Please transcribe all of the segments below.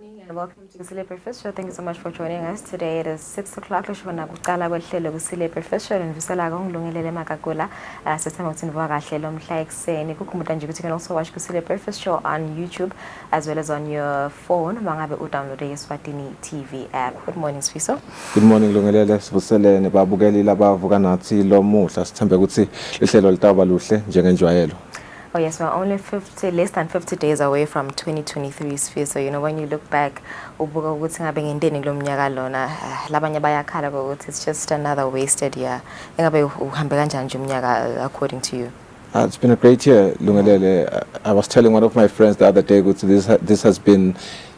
morning and welcome to Kusile Breakfast Show. Thank you so much for joining us. Today it is 6 o'clock. Kushona kuqala kwehlelo Kusile Breakfast Show nivusela ngilungelele makakula. Sithanda ukuthi nivuka kahle lo mhla ekseni. Kukhumbuka nje ukuthi you can also watch Kusile Breakfast Show on YouTube as well as on your phone mangabe udownload Eswatini TV app. Good morning Sfiso. Good morning lungelele sibuselene babukelile abavuka nathi lo muhla sithembe ukuthi lihlelo litaba luhle njengenjwayelo. Oh yes, we're only less than 50 days away from 2023 sphere. So, you know, when you look back, it's just another wasted year. According to you? It's been a great year, Lungelele. I was telling one of my friends the other day, this has been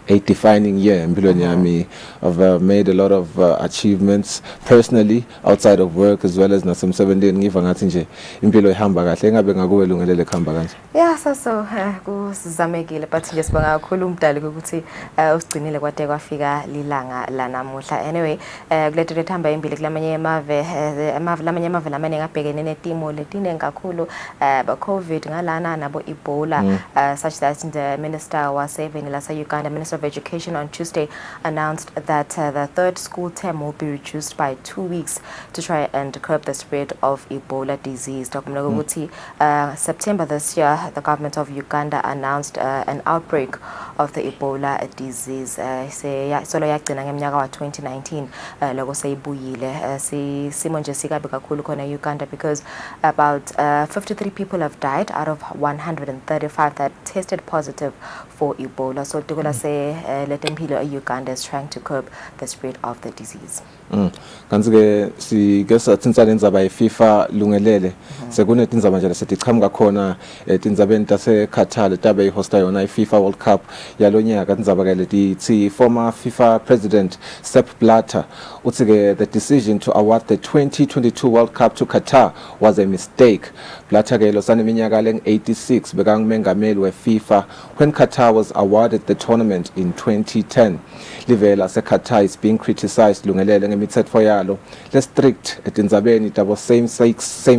a defining year in Bilonyami. I've made a lot of achievements personally outside of work as well as nasem 17 ngivangathi impilo ihamba kahle ngabe ngakuwe Lungelele khamba kanje. Yeah, so kusizamekile but nje sibonga kakhulu umdali ukuthi usigcinile kwade kwafika lilanga la namuhla. Anyway, kulethe lethamba impilo kulamanye lamanye amave lamane ngabhekene netimo letine kakhulu ba COVID ngalana nabo Ebola such that the minister was saving la Uganda Minister of Education on Tuesday announced that the third school term will be reduced by 2 weeks to try and curb the spread of Ebola disease. September this year, the government of Uganda announced an outbreak of the Ebola disease. Solo yagcina ngeminyaka wa 2019 lokho seyibuyile simo nje sikabi kakhulu khona Uganda because about 53 people have died out of 135 that tested positive for Ebola. So Tukula say letempilo Uganda is trying to curb the spread of the disease. Kanzike sigesa tindzaba indzaba yeFIFA Lungelele sekunetindzaba nje lesichama khona etindzabeni tase Qatar tabe ihosta yona iFIFA World Cup yalonyaka tindzaba ke leti former FIFA president Sepp Blatter uthi the decision to award the 2022 World Cup to Qatar was a mistake. Blatter ke losane minyaka leng 86 bekangumengameli weFIFA when Qatar was awarded the tournament in 2010. Livela se Qatar is being criticized Lungelele ngemithetho yalo le strict etindzabeni tabo same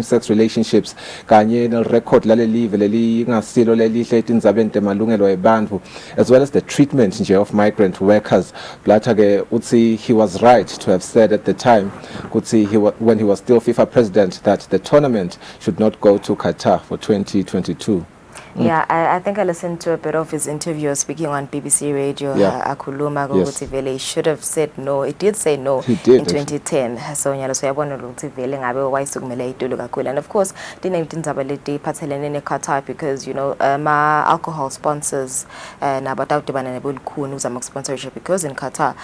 sex relationships kanye ne record lale live leli ngasilo lelihle etindzabeni temalungelo ebantfu as well as the treatment nje of migrant workers. Blatter ke uthi he was right to have said at the time uthi when he was still FIFA president that the tournament should not go to Qatar for 2022. Yeah, I think I listened to a bit of his interview speaking on BBC Radio. Akhuluma ukuthi vele should have said no. It did say no in 2010. So nyalo so yabona ukuthi vele ngabe wayisukumela itolo kakhulu. And of course, dinentindzaba leti pathelene neQatar because you know ma alcohol sponsors nabatawudibana nebulukhuni uzama sponsorship because in Qatar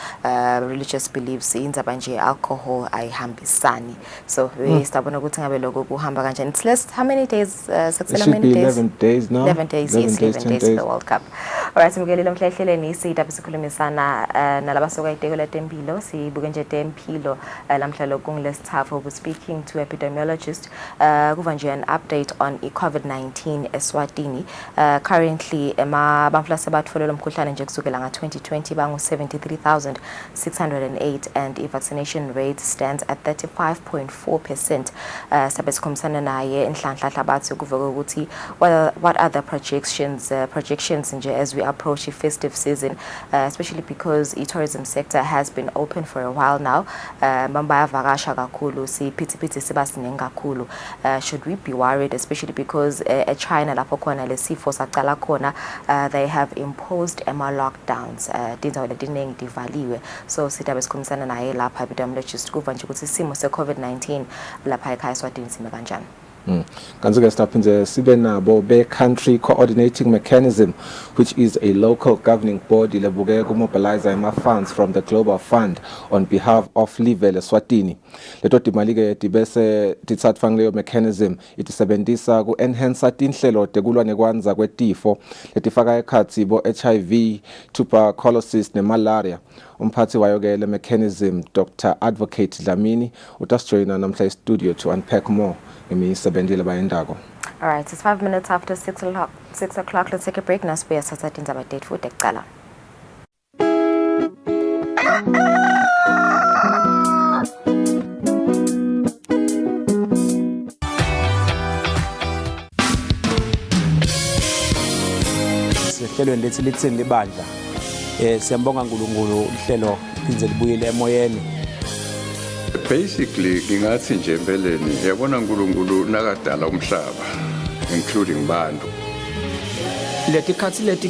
religious beliefs indzaba nje alcohol ayihambisani. So we stabona ukuthi ngabe lokho kuhamba kanjani. It's less how many days? Many days? 11 days now. 11 days, 11 days for the World Cup. Alright, simukelile mhlehleleni sidaba sikhulumisana nalabasoka iteko letempilo sibuke nje tempilo lamhlalo kungilesithafu. We're speaking to epidemiologist kuva nje an update on COVID-19 Eswatini. Currently bamfla sebatfolele umkhuhlane nje kusukela nga 2020 bangu 73,608 and the vaccination rate stands at 35.4%. Sabe sikhulumisana naye enhlanhla bathi kuvuka ukuthi what are the projections as we approach the festive season, especially because the tourism sector has been open for a while now. Should we be worried, especially because China they have imposed lockdowns so sitabe sikhulumisana naye lapha epidemiologist kuva nje ukuthi isimo se-COVID-19 lapha ekhaya Eswatini sime kanjani. Kanzike siphinde sibe nabo be country coordinating mechanism which is a local governing body lebuke kumobilize ama funds from the global fund on behalf of Livele Eswatini. Leto timali ke tibese titsatfwa leyo mechanism itisebenzisa ku enhance tinhlelo tekulwa nekwanza kwetifo letifaka ekhatsi bo HIV, tuberculosis ne malaria. Umphathi wayo ke le mechanism Dr. Advocate Dlamini utasjoyina namhla studio to unpack more. All right, it's 5 minutes after 6 o'clock. Let's take a break. Now, we are starting our date for Tekala. Sehlelweni lethi lithini libandla Siyambonga uNkulunkulu uhlelo liphindze libuyele emoyeni. Basically ngingathi nje empeleni yabona uNkulunkulu nakadala umhlaba including bantu. Leti khathi leti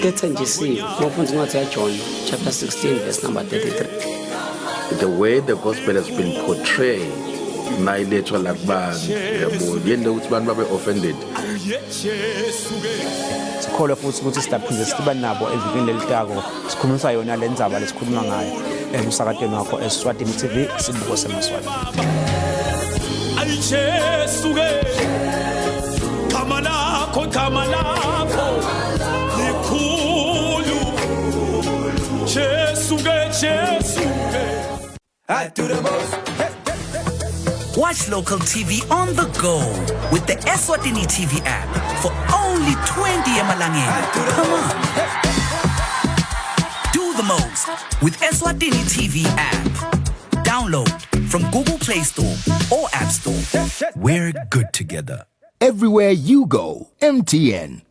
tethenjisiwe ngofundisa incwadi yaJohn chapter 16 verse number 33. The way the gospel has been portrayed nayiletshwa la kubantu yabo yende ukuthi abantu babe offended. Sikholwa futhi ukuthi sidaphinde siba nabo evikini lelitako sikhulumisa yona le ndzaba lesikhuluma ngayo emsakatweni wakho Eswatini TV sibuko semaswati. Ayijesuke kama lakho likhulu Jesuke I do the most. Watch local TV on the go with the Eswatini TV app for only 20 emalangeni. Come on. Do the most with Eswatini TV app. Download from Google Play Store or App Store. We're good together. Everywhere you go, MTN.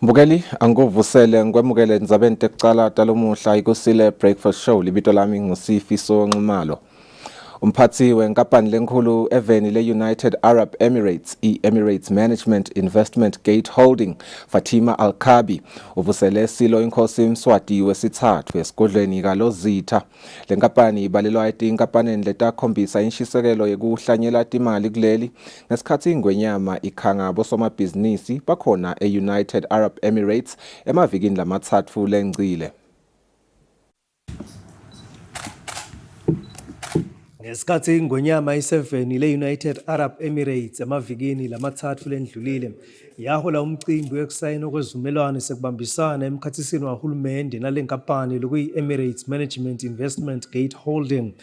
Mbukeli anguvusele ngikwemukele ndzabeni tekucala talomuhla ikusile breakfast show libito lami nguSifiso Nxumalo. Umphathi wenkampani lenkulu eveni le-United Arab Emirates, i-Emirates Management Investment Gate Holding, Fatima Al-Kabi, uvusele Silo Inkosi Mswati wesithathu esigodlweni kalozitha. Le nkampani ibalelwa etinkampanini letakhombisa inshisekelo yekuhlanyela timali kuleli, ngesikhathi ingwenyama ikhanga bosomabhizinisi bakhona e-United Arab Emirates emavikini lamathathu lengcile. Ngesikhathi ingonyama i7 le-United Arab Emirates emavikini lamathathu lendlulile yahola umcimbi wekusayina kwezivumelwano sekubambisana emkhathisini wahulumende nalenkampani lokuyi-Emirates Management Investment Gate Holding.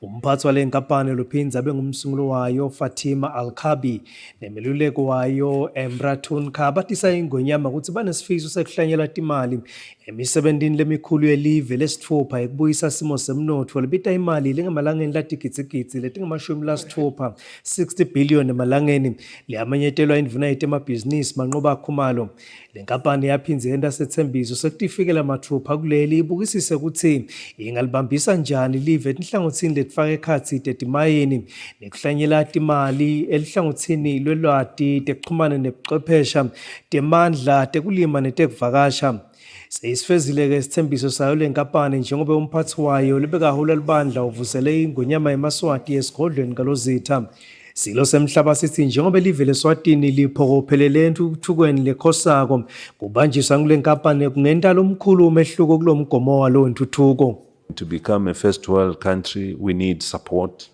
Umphathi wale nkampani lophinza abe ngumsunguli wayo Fatima Al-Kabi nemeluleko wayo Emratun Khabatisa ingonyama ukuthi banesifiso sekuhlanyela timali emisebenzini lemikhulu yelive lesithupha ekubuyisa simo semnotho libita imali lengamalangeni latigitsigitsi letingamashumi 60 billion emalangeni liyamanyetelwa indvuna yemabhizinisi manqoba khumalo. Le nkampani yaphinze yenda sethembiso sekutifikela mathupha kuleli ibukisise ukuthi ingalibambisa njani live etinhlangothini letfaka ekhatsi tetimayini nekuhlanyela timali elihlangothini lwelwati tekuxhumana nebuchwephesha temandla tekulima netekuvakasha. Seyisifezile-ke isithembiso sayo le nkampani njengoba umphathi wayo libekahula libandla uvusele ingonyama yemaswati esigodlweni kalozitha. Silo semhlaba sithi njengoba live leSwatini liphokophelele entuthukweni lekhosako kubanjiswa kule nkampani kungentala omkhulu umehluko kulo mgomo walo ntuthuko. To become a first world country, we need support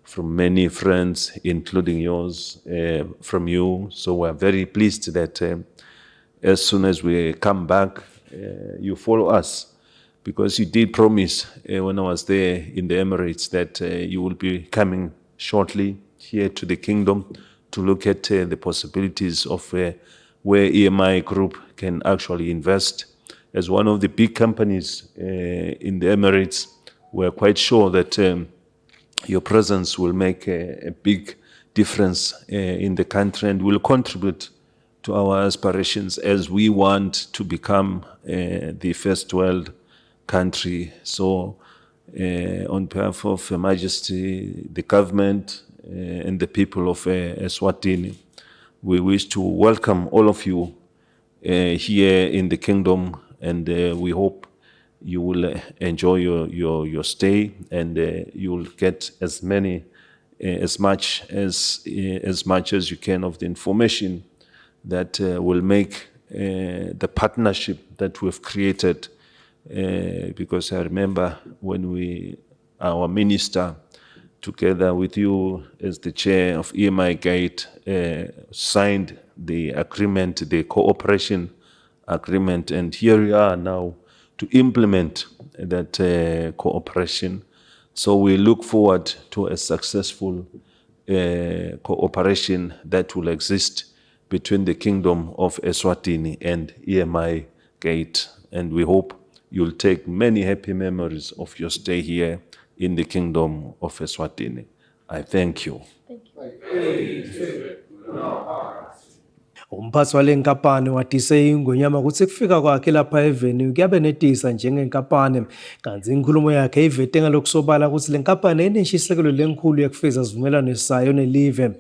from many friends, including yours, from you. So we're very pleased that as soon as we come back, you follow us, because you did promise when I was there in the Emirates that you will be coming shortly here to the kingdom to look at the possibilities of where EMI Group can actually invest. As one of the big companies in the Emirates, we're quite sure that your presence will make a big difference in the country and will contribute to our aspirations as we want to become the first world country. So on behalf of Her Majesty, the government and the people of Eswatini, we wish to welcome all of you here in the kingdom, and we hope you will enjoy your stay, and you will get as much as you can of the information that will make the partnership that we've created, because I remember when our minister, together with you as the chair of EMI Gate, signed the agreement, the cooperation agreement, and here we are now to implement that cooperation. So we look forward to a successful cooperation that will exist between the Kingdom of Eswatini and EMI Gate. And we hope you'll take many happy memories of your stay here in the Kingdom of Eswatini. I thank you. Umphathi wale nkampani watise iNgonyama ukuthi kufika kwakhe lapha evenue kuyabe netisa njengenkampani kanti inkulumo yakhe ivete ngalokusobala ukuthi le nkampani ineshisekelo lenkhulu yakufeza zivumelwano sayo nelive.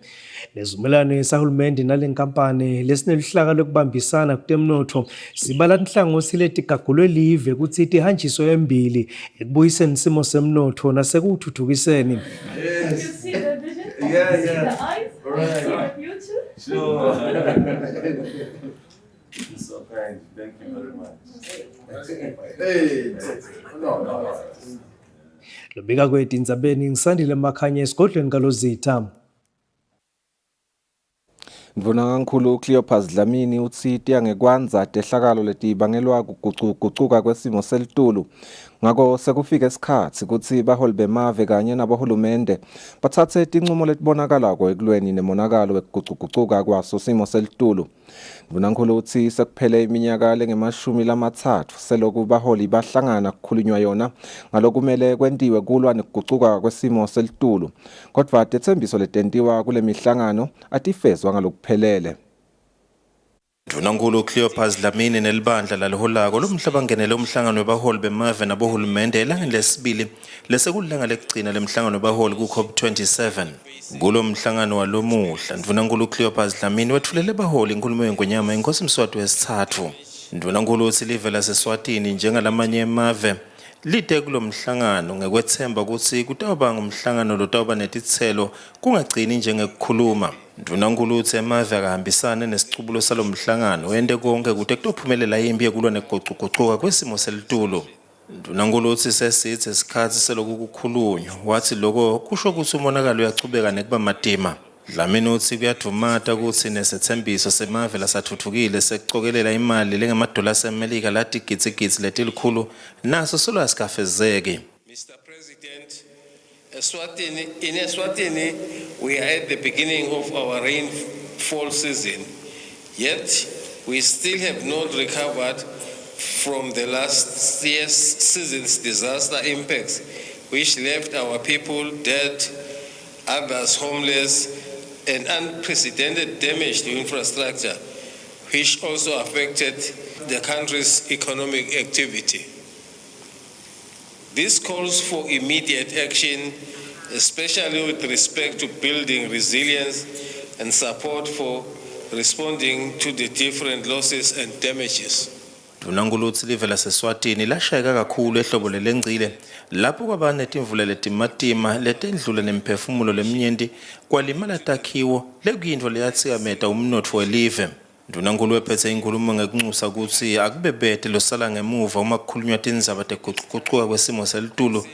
Lezivumelwano esahulumende nale nkampani lesinelihlaka lokubambisana kutemnotho sibala inhlangothi letigagulwe live ukuthi ihanjiso embili ekubuyiseni isimo semnotho nasekuthuthukiseni. Sure. So kind. Thank you very much. Hey. No. Lobika kwethu indzabeni ngisandile Makhanya esigodlweni kaLozitha. Ndvuna kakhulu Cleopas Dlamini uthi ngekwanza tehlakalo letibangelwa ukuguquka kwesimo selitulu. Ngako sekufika isikhathi ukuthi baholi bemave kanye nabahulumende bathathe inqumo letibonakalako ekulweni nemonakalo wekuguquka kwaso simo selitulu. Ndvuna kakhulu uthi sekuphele iminyaka lengemashumi lamathathu selokhu baholi bahlangana kukhulunywa yona ngalokumele kwendiwe kulwa nekuguquka kwesimo selitulu. Kodwa tethembiso letentiwa kule mihlangano atifezwa ngalokuphelele. Ndvunankhulu Cleopas Dlamini nelibandla laliholayo lomhlaba ngenele umhlangano webaholi bemave nabohulumende elangeni lesibili lesekulilanga lekugcina lemhlangano webaholi ku-COP27. Kulo mhlangano walomuhla Ndvunankhulu Cleopas Dlamini wethulele baholi inkulumo yeNgonyama inkosi Mswati wesithathu. Ndvunankhulu uthi live laseSwatini njengalamanye emave lite kulo mhlangano ngekwethemba ukuthi kutawuba ngumhlangano lotawuba netithelo kungagcini njengekukhuluma. Ndvunankhulu uthi emave akahambisane nesicubulo salo mhlangano wende konke ukuthi kutophumelela impi yekulwa neguquguquka kwesimo selitulu. Ndvunankhulu uthi sesithi isikhathi seloku kukhulunywa wathi lokho kusho ukuthi umonakalo uyachubeka nekuba matima. Dlamini uthi kuyadumata ukuthi nesethembiso semave lasathuthukile sekucokelela imali lengamadola aseMelika latigitsigitsi letilikhulu naso solo asikafezeki. Mr. President, in Eswatini, we are at the beginning of our rainfall season, yet we still have not recovered from the last year's season's disaster impacts, which left our people dead, others homeless, and unprecedented damage to infrastructure, which also affected the country's economic activity. This calls for immediate action, especially with respect to building resilience and support for responding to the different losses and damages. Ndvunankhulu uthi live laseSwatini lashayeka kakhulu ehlobo lelengcile lapho kwaba netimvula letimatima letendlula nemphefumulo leminyenti kwalimala takhiwo lekuyintfo leyatsikameta umnotfo welive. Ndvunankhulu wephethe inkulumo ngekunxusa ukuthi akubebete losala ngemuva uma kukhulunywa tindzaba teguquguquka kwesimo selitulu.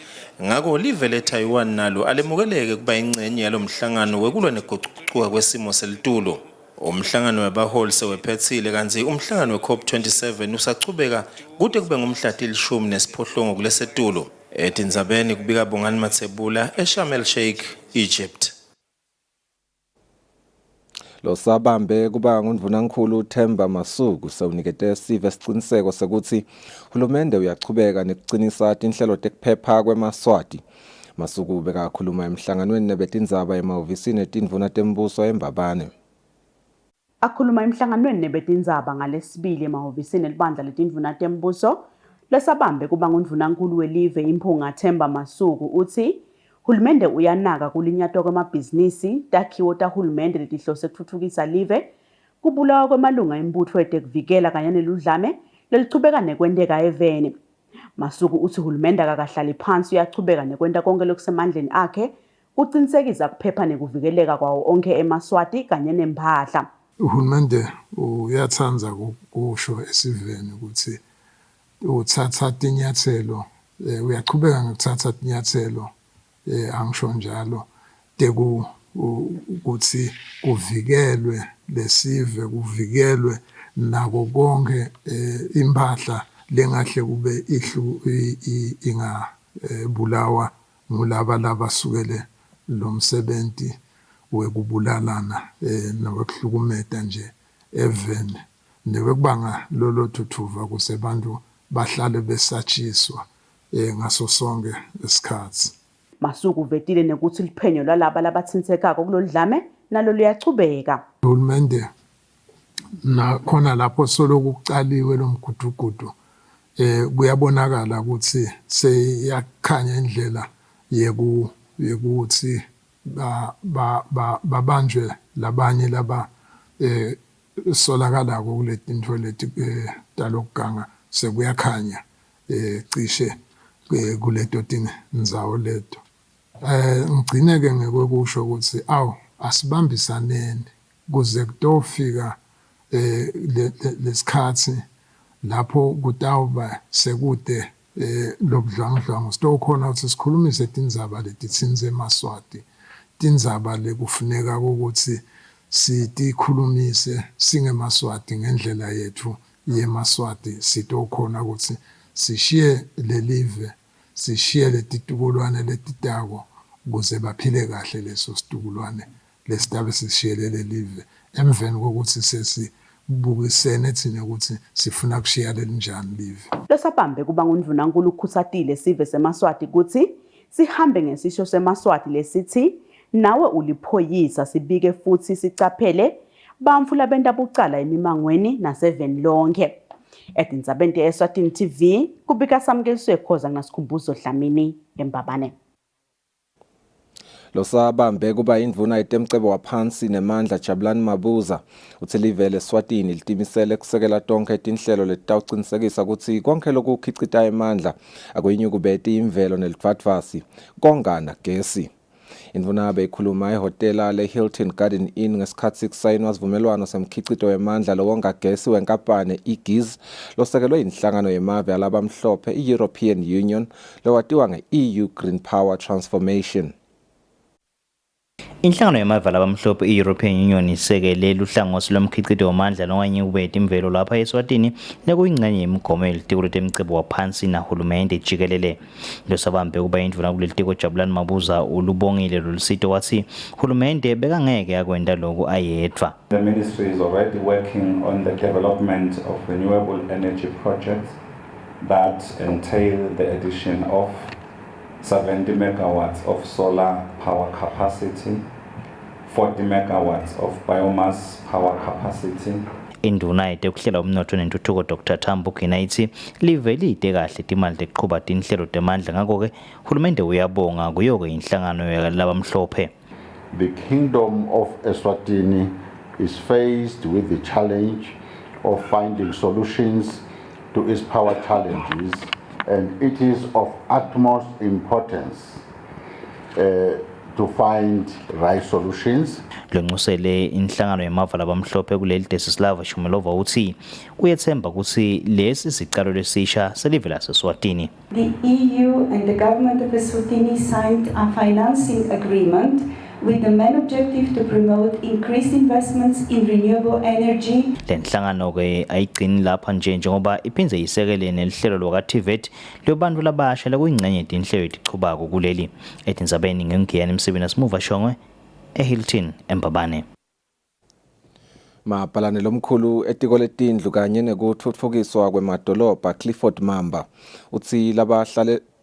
Ngako live leTaiwan nalo alemukeleke kuba ingcenye yalo mhlangano wekulwa neguquguquka kwesimo selitulu. Umhlangano webaholi sewephethile kanti umhlangano weCOP27 usachubeka kude kube ngumhla til-18 kulesetulu. Etindzabeni kubika Bongani Mathebula eSharm el Sheikh, Egypt. Lo sabambe kuba ngundvunankhulu Themba Masuku sewunikete sive siciniseko sekuthi hulumende uyachubeka nekucinisa tinhlelo tekuphepha kwemaswati. Masuku bekakhuluma emhlanganweni nebetindzaba emahhovisini etindvuna tembuso eMbabane. Akhuluma emhlanganweni nebetindzaba ngalesibili emahhovisini elibandla letindvuna tembuso lesabambe kuba ngundvunankulu welive imphunga Themba Masuku uthi hulumende uyanaka kulinyatwa kwamabhizinisi takhiwo tahulumende letihlose kutfutfukisa live kubulawa kwemalunga embutfo etekuvikela kanye neludlame lelichubeka nekwenteka eveni. Masuku uthi hulumende akakahlali phansi uyachubeka nekwenta konke lokusemandleni akhe kucinisekisa kuphepha nekuvikeleka kwawo onke emaswati kanye nemphahla. Uhulumende uyathanda kusho esiveni ukuthi uthatha tinyathelo uyaqhubeka ngokuthatha tinyathelo angisho njalo ukuthi kuvikelwe lesive kuvikelwe nako konke impahla lengahle kube bulawa ngulaba sukele lo msebenzi wekubulalana nokuhlukumeta nje evene nekubanga lolo thuthuva kuse bantu bahlale besatshiswa ngaso sonke isikhathi. Masuku uvetile nekuthi liphenyo lalaba labathintekako kulolidlame nalo luyachubeka. Uhulumende na khona lapho soloku kucaliwe lo mgudugudu kuyabonakala ukuthi seyakhanya indlela yekuthi babanjwe labanye laba solakala kuletintfo leti talokuganga sekuyakhanya cishe kuleto tinzawo leto. Ngigcine ke ngekwekusho ukuthi asibambisaneni kuze kutofika lesikhathi lapho kutawuba sekude lobudlwangudlwangu sitokhona ukuthi sikhulumise tindzaba letitsinze eMaswati, tindzaba lekufuneka ukuthi sitikhulumise singeMaswati ngendlela yethu yeMaswati, sitokhona ukuthi sishiye lelive, sishiye letitukulwane letitako ukuze baphile kahle leso situkulwane lesitabe sishiyele lelive emveni kokuthi sesibukisene thina ukuthi sifuna kushiya lelinjani live. Losabambe kuba nguNdvunankulu uKhusatile sive seMaswati ukuthi sihambe ngesisho seMaswati lesithi nawe uliphoyisa, sibike futhi sicaphele bamfu labenta bucala emimangweni naseveni lonke. Etindzabeni Eswatini TV kubika Samkeliswe Khoza ngasikhumbuzo Dlamini eMbabane. Losabambe kuba indvuna itemcebo waphansi nemandla Jabulani Mabuza uthi live leSwatini litimisele kusekela tonke itinhlelo letawucinisekisa ukuthi konke lokukhicita emandla akuyinyukubeti imvelo nelidvadvasi kongana gesi. Indvuna beyikhuluma ehotela le-Hilton Garden Inn ngesikhathi kusayinwa sivumelwano semkhicito wemandla lowonga gesi wenkampani iGiz losekelwe inhlangano yemave alabamhlophe i-European Union lowatiwa nge-EU Green Power Transformation. Inhlangano yemave alabamhlophe i-European Union isekele luhlangosi lomkhicito wamandla nonganyukubeti imvelo lapha eSwatini nekuyingxenye yemigomo yelitiko letemcebo waphansi nahulumende jikelele. Losabambe kuba indvuna kulelitiko Jabulani Mabuza ulubongile lolusito wathi hulumende bekangeke akwenda lokhu ayedwa. The ministry is already working on the development of renewable energy projects that entail the addition of 70 megawatts of solar power capacity, 40 megawatts of biomass power capacity. Induna ekuhlela umnotho nentuthuko Dr. Tambo Kinaithi live lide kahle timali leqhuba tinhlelo temandla ngakho-ke hulumende uyabonga kuyo-ke inhlangano yalabamhlophe. The Kingdom of Eswatini is faced with the challenge of finding solutions to its power challenges, and it is of utmost importance to find right solutions. Lonqusele inhlangano yemava labamhlophe kuleli Desislava Shumelova uthi uyethemba ukuthi lesi sicalo lesisha selive laseSwatini. The EU and the government of Eswatini signed a financing agreement with the main objective to promote increased investments in renewable energy. Lenhlangano ke ayigcini lapha nje njengoba iphindze isekele nelihlelo lokwaTivet lobantu labasha lekuyingxenye yetinhlelo etichubako kuleli. Etindzabeni ngengiyani emsebeni asimuva shongwe eHilton eMbabane. Mapalane lomkhulu etiko letindlu kanye nekutfutfukiswa kwemadolobha Clifford Mamba uthi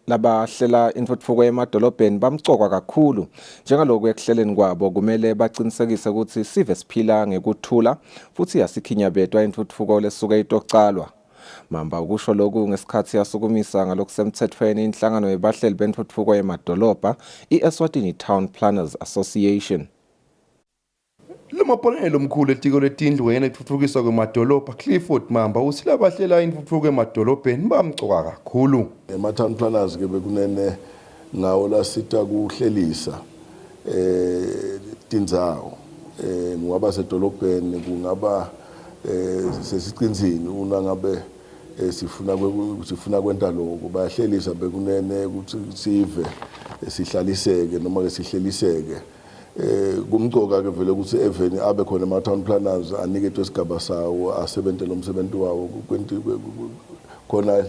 labahlela intfutfuko emadolobheni bamcokwa kakhulu njengaloku ekuhleleni kwabo kumele bacinisekise ukuthi sive siphila ngekuthula futhi yasikhinyabetwa intfutfuko lesuke itocalwa. Mamba ukusho lokhu ngesikhathi yasukumisa ngalokusemthethweni inhlangano yebahleli bentfutfuko emadolobha i-Eswatini Town Planners Association. Lemapolane lomkhulu etiko letindlu yena ethuthukiswa kwemadolobha Clifford Mamba uthi labahlela intfutfuko emadolobheni bamcoka kakhulu. Ema-town planners ke bekunene ngawo lasita kuhlelisa tindzawo ngaba sedolobheni kungaba sesicinzini una ngabe sifuna kwenta lokho bayahlelisa bekunene ukuthi sive sihlaliseke noma ke sihleliseke. Kumcoka ke vele ukuthi eveni abe khona ama-town planners aniketwe isigaba sawo asebentele umsebenzi wawo khona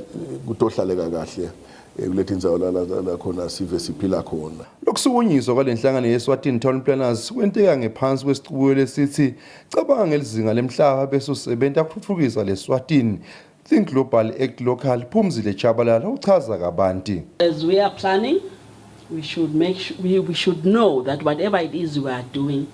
kutohlaleka kahle kulethi indzawo la khona sive siphila khona. Lokusukunyiswa kwalenhlangano yeSwatini Town Planners kwenteka ngephansi kwesiqubulo lesithi cabanga ngelizinga lemhlaba bese usebenza ukuthuthukisa leSwatini. Think Global Act Local Phumzile Chabalala uchaza kabanti. As we are planning, we should we should know that whatever it is we are doing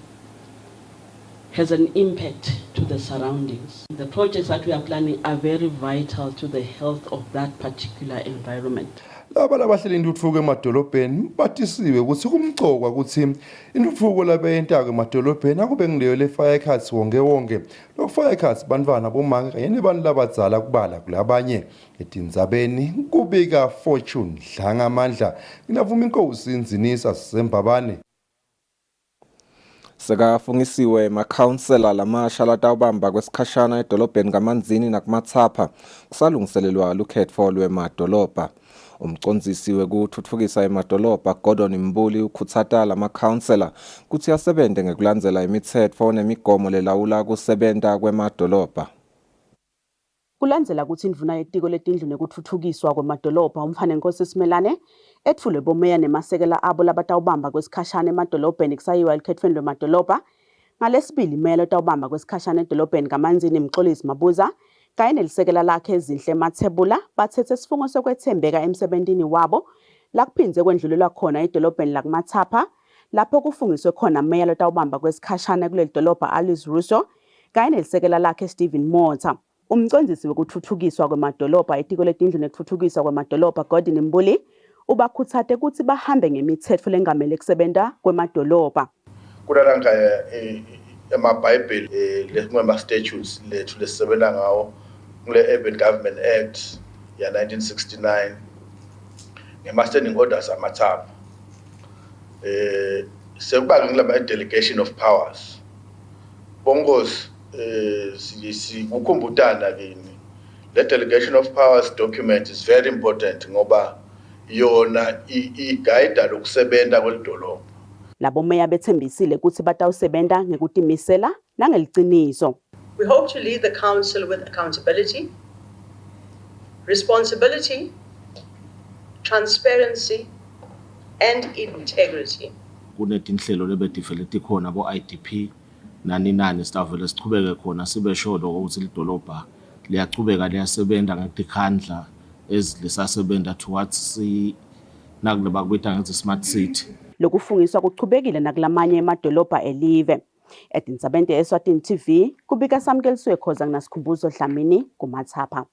has an impact to the surroundings. The projects that we are planning are very vital to the health of that particular environment. Laba labahleli intuthuko emadolobheni batisiwe ukuthi kumcokwa ukuthi intuthuko labeyentaka emadolobheni akube ngileyo le fire cuts wonke lo fire cuts bantwana bomanga kanye nebantu labadzala kubala kulabanye etindzabeni kubika Fortune Dlanga Amandla nginavuma inkosi inzinisa sembabane. Sekafungisiwe makhansela lamasha latawubamba kwesikhashana edolobheni kaManzini nakumathapha kusalungiselelwa lukhetho lwemadolobha. Umcondzisi wekuthuthukisa emadolobha Gordon Mbuli ukhutsata lamakhansela kuthi asebente ngekulandzela imitsetfo nemigomo lelawula kusebenta kwemadolobha. Kulandzela ukuthi indvuna yetiko letindlu nekuthuthukiswa kwemadolobha umfana Nkosi Simelane etfule bomeya nemasekela abo labatawubamba kwesikhashana emadolobheni kusayiwa elikhethweni lwemadolobha. Ngalesibili meya lotawubamba kwesikhashana edolobheni kaManzini Mxolisi Mabuza kanye nelisekela lakhe Zinhle Mathebula bathethe isifungo sokwethembeka emsebentini wabo lakuphindze kwendlulelwa khona edolobheni lakumathapha lapho kufungiswe khona meya lotawubamba kwesikhashana kuleli dolobha Alice Russo kanye nelisekela lakhe Stephen Mota. Umcondzisi wekuthuthukiswa kwemadolobha etiko letindlu nekuthuthukiswa kwemadolobha Gordon Mbuli ubakhutsate ukuthi bahambe ngemithetho lengamele kusebenta kwemadolobha. Kulalanga emabhayibheli lesingema statutes lethu lesisebenta ngawo kule Urban Government Act ya 1969 ngema standing orders amathapha. Sekuba ngilaba delegation of powers. Bongos sikukhumbutana kini. The delegation of powers document is very important ngoba yona i-guide lokusebenta kwelidolobha. Labo meya bethembisile ukuthi batawusebenta ngekutimisela nangeliciniso. We hope to lead the council with accountability, responsibility, transparency and integrity. Kunetinhlelo lebediveloped khona bo IDP nani sitavele sichubeke khona sibe sure ukuthi lidolobha liyachubeka liyasebenta ngetikhandla ezilisasebenta towards nakulaba kwetha ngathi smart city. Lokufungiswa kuchubekile nakulamanye emadolobha elive. Edinsabente Eswatini TV kubika samkeliswe khoza kunasikhumbuzo Dlamini kumathapha.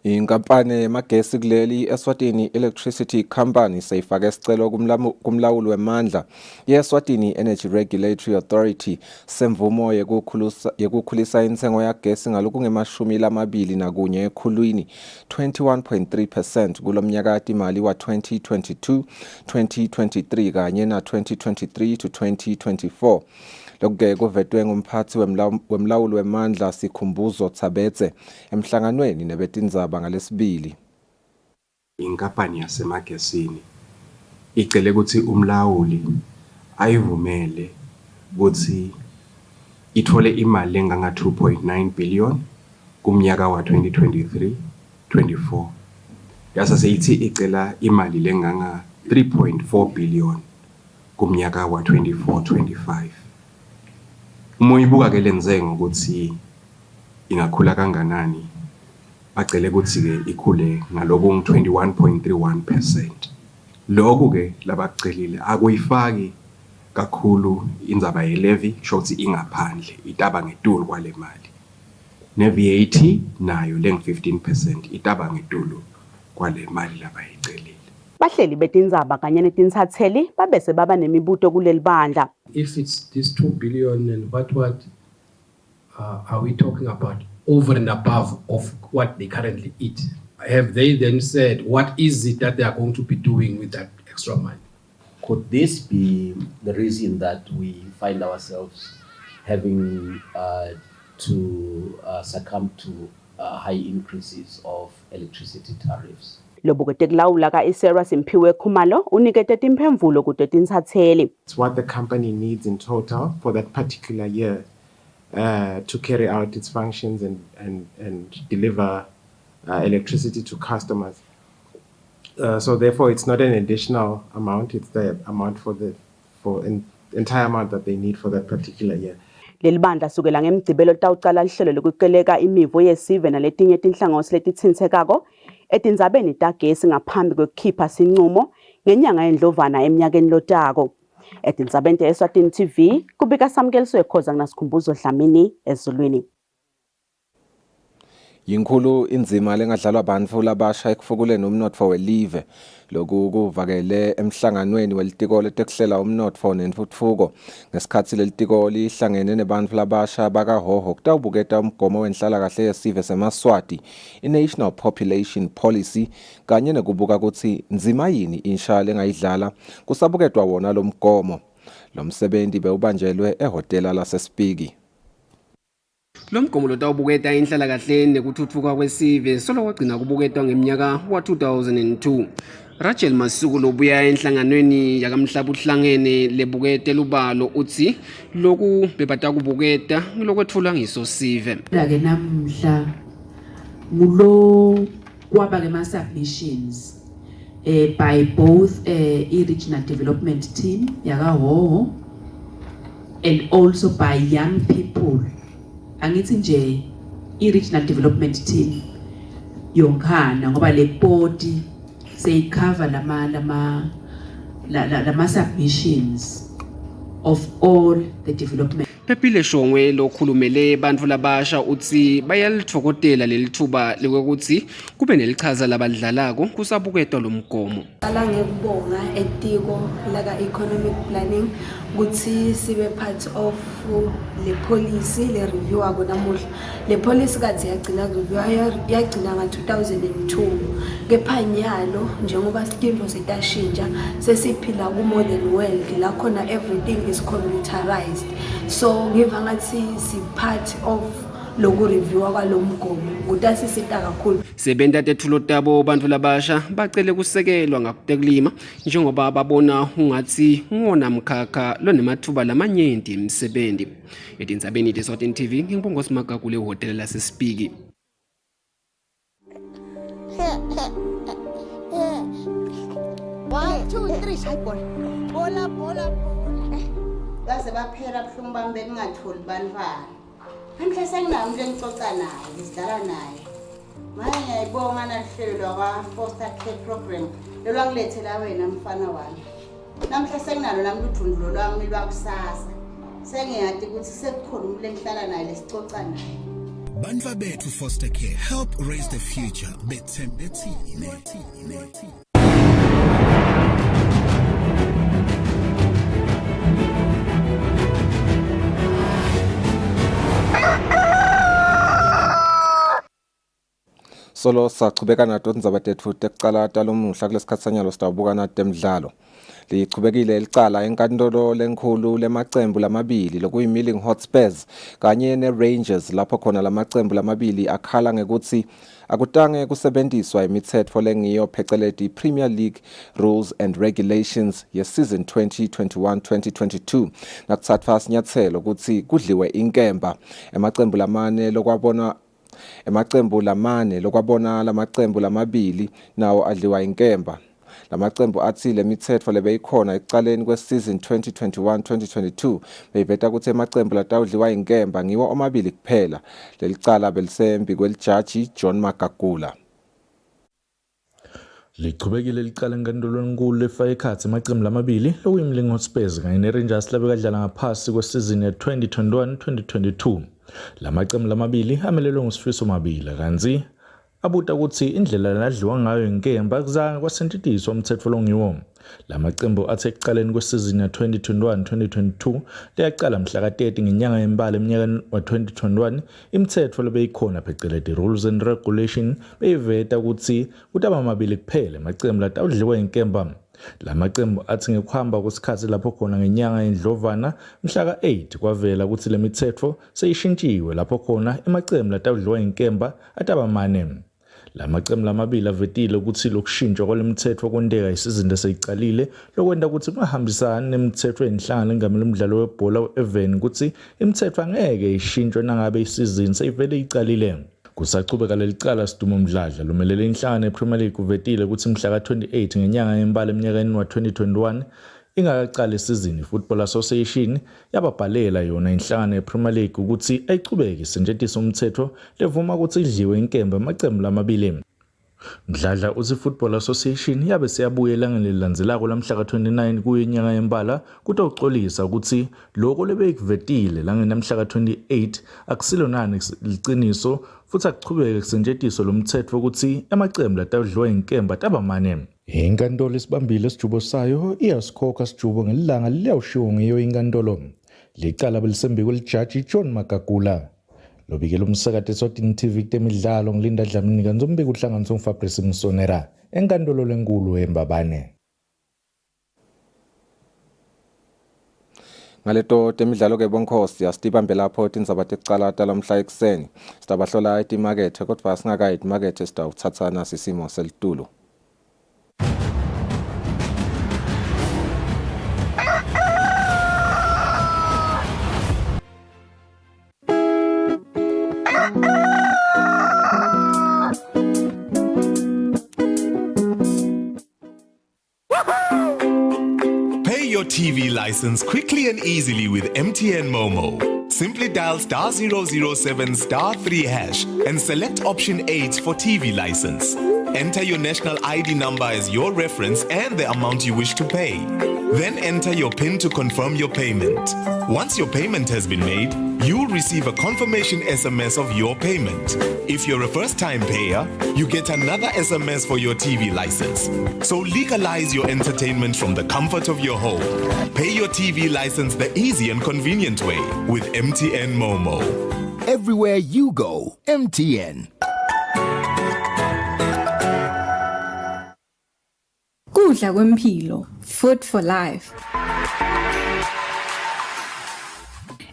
Inkampani yamagesi kuleli Eswatini Electricity Company seyifake isicelo kumlawuli wemandla yeSwatini Energy Regulatory Authority semvumo yekukhulisa intengo yagesi ngalokungema-21 ekhulwini 21.3% kulomnyaka imali wa 2022-2023 kanye na 2023 to 2024. Lokuke kuvetwe ngumphathi wemlawuli wemandla Sikhumbuzo Thabetse emhlanganweni nebetindzaba ngalesibili. Inkampani yasemagesini icele ukuthi umlawuli ayivumele ukuthi ithole imali enganga 2.9 billion kumnyaka wa 2023-24. Yasa seyithi icela imali lenganga 3.4 billion kumnyaka wa 24-25. Umoyibuka ke lenze ngokuthi ingakhula kanganani bacele ukuthi ke ikhule ngaloku 21.31%. Lokho ke labacelile akuyifaki kakhulu indzaba ye-levy shothi ingaphandle itaba ngetulu kwale mali. Ne-VAT nayo leng-15% itaba ngetulu kwale mali labayicelile. Bahleli betindzaba kanye netinsatheli babese baba nemibuto kuleli bandla. If it's this 2 billion and what are we talking about over and above of what they currently eat? Have they then said what is it that they are going to be doing with that extra money? Could this be the reason that we find ourselves having to succumb to high increases of electricity tariffs? Lobukete kulawula ka Isera Simphiwe Khumalo unikete timphendvulo kuto tinsatheli. It's what the company needs in total for that particular year. to carry out its functions and deliver electricity to customers. So therefore, it's not an additional amount; it's the amount for the entire amount that they need for that particular year. Leli bandla sukela ngemgcibelo tawucala lihlelo lokuqeleka imivo yesive naletinye tinhlangosi letitsintekako etindzabeni tagesi ngaphambi kwekukhipha sincumo ngenyanga yendlovana eminyakeni lotako. Etindzabeni te-Eswatini TV kubika Samkeliswe Khoza kunasikhumbuzo Dlamini ezulwini. Yinkulu inzima lengadlalwa abantu labasha ekufukuleni umnotfo welive lokhu kuvakele emhlanganweni welitiko letekuhlela umnotfo nentfutfuko ngesikhathi lelitiko lihlangene nebantu labasha bakahoho kutawubuketa umgomo wenhlalakahle yesive seMaswati i-National Population Policy kanye nekubuka kutsi nzima yini insha lengayidlala kusabuketwa wona lo mgomo. Lo msebenzi bewubanjelwe ehotela laseSpiki. Lo mgomo lotawubuketa inhlalakahle nekuthuthuka kwesive solo wagcina kubuketwa ngeminyaka wa-2002. Rachel Masuku lobuya enhlanganweni yakamhlaba uhlangene lebukete lubalo uthi loku bebatakubuketa lokwethula ngisosive. Ke namhla ngulo kwaba ke ma submissions by both i-regional development team yakahoho and also by young people. Angithi nje i-regional development team yonkhana ngoba le board seyicover lama submissions of all the development. Phephile Shongwe lokhulumele bantu labasha uthi bayalithokotela lelithuba lokuthi kube nelichaza labadlalako kusabuketwa lo mgomo. Qala ngekubonga etiko laka economic planning ukuthi sibe part of le policy le review ako namuhla. Le policy kade yagcina review yagcina nga-2002 kepha nyalo njengoba iskimbo setashintsha sesiphila ku modern world la khona everything is computerized. So ngiva ngathi si part of loku review kwalo mgomo kutasisita kakhulu. Sebenta tethulo tabo bantu labasha bacele kusekelwa ngakutekulima njengoba babona ungathi ngona mkhakha lonemathuba lamanyenti emsebenzi. Etindzabeni te-Eswatini TV ngingibongosi Maga kule hotel laseSpiki. 1 2 3 shayibhola. Bola. Baze baphela buhlungu bami bengingatholi banifana. Namhla senginayo umuntu engixoxa naye, ngisidlala naye. Manje ngiyayibonga nahlelo lwa foster care program. Lelo angilethela wena mfana wami. Namhla senginalo nami udundulo lwami lwakusasa. Sengiyathi ukuthi sekukhona umuntu engihlala naye lesixoxa naye. Banfa bethu foster care help raise the future. Bethembethine. Solo sachubeka nato tindzaba tetfu tekucala talomuhla kulesikhathi sanyalo sitawubuka nato temidlalo. Lichubekile elicala enkantolo lenkhulu lemacembu lamabili lokuyimilling Hotspurs kanye ne-Rangers lapho khona lamacembu lamabili akhala ngekuthi akutange kusebenziswa imithetho lengiyo pheceleti Premier League Rules and Regulations yeseason 2021-2022 nakutsatfwa isinyathelo ukuthi kudliwe inkemba emacembu lamane lokwabona lamacembu lamabili nawo adliwa inkemba. Lamacembu athi lemithetho lebeyikhona ekucaleni kweseason 2021-2022 beyiveta ukuthi emacembu latawudliwa inkemba ngiwo omabili kuphela. Lelicala belisembi kwelijaji John Magagula. Lichubekile licala enkantolo enkulu lefaka ikhatsi emacembu lamabili lokuyimilling Hotspurs kanye ne-Rangers labekadlala ngaphasi kwesizini ya 2021-2022. Lamacembu lamabili amelelwe nguSifiso Mabila kanzi abuta ukuthi indlela ladliwa ngayo inkemba kuzange kwasentshitiswa umthetho longiwo. Lamacembu athe ekucaleni kwesizini ya 2021-2022 leyaqala mhla ka-30 ngenyanga yembala eminyakeni wa-2021 imithetho lebeyikhona pheceleti Rules and Regulation beyiveta ukuthi kutaba amabili kuphela amacembu latawudliwa inkemba. Lamacembu athi ngekuhamba kwesikhathi lapho khona ngenyanga yendlovana mhla ka-8 kwavela ukuthi lemithetho seyishintshiwe lapho khona emacembu latawudliwa inkemba ataba mane. La maqembu lamabili avetile ukuthi lokushintshwa kwalemithetho kwenteka isizini eseyicalile lokwenta ukuthi kungahambisani nemithetho yenhlangano engamela umdlalo webhola we-Even ukuthi imithetho angeke ishintshwe nangabe isizini seyivele icalile. Kusachubeka lelicala Sidumo Mdladla lomelele inhlangano yePremier League uvetile ukuthi mhla ka-28 ngenyanga yembala eminyakeni wa-2021 ingakaqali isizini iFootball Association yababhalela yona inhlangano yePremier League ukuthi ayichubeke isetshenziswa umthetho levuma ukuthi idliwe inkemba amaqembu lamabili. Mdladla uthi Football Association yabe seyabuye elangeni elilandzelako lamhla ka-29 kuyo inyanga yembala kuthi uxolisa ukuthi lokho lebekuvetile langenamhla ka-28 akusilo nani liciniso futhi akuchubeke kusetshenziswa lomthetho ukuthi amaqembu latadliwa inkemba tabamane. Inkantolo isibambile isijubo sayo iyasikhokha isijubo ngelilanga liyawushiwo ngeyo inkantolo. Licala belisembi kwelijaji John Magagula. Lobikela umsakate Eswatini TV kutemidlalo ngilinda Dlamini kanzombiko uhlanganiso Fabrice Msonera enkantolo lenkulu eMbabane. Ngaleto temidlalo ke bonkhosi asitibambe lapho tindzaba tecala talamhla ekuseni sitabahlola etimakethe kodwa singakayi etimakethe sitawuthathana sisimo selitulo. Your TV license quickly and easily with MTN Momo. Simply dial *007 *3 hash and select option 8 for TV license. Enter your national ID number as your reference and the amount you wish to pay. Then enter your PIN to confirm your payment. Once your payment has been made, you'll receive a confirmation SMS of your payment. If you're a first-time payer, you get another SMS for your TV license. So legalize your entertainment from the comfort of your home. Pay your TV license the easy and convenient way with MTN Momo. Everywhere you go, MTN. Kudla kwempilo, food for life.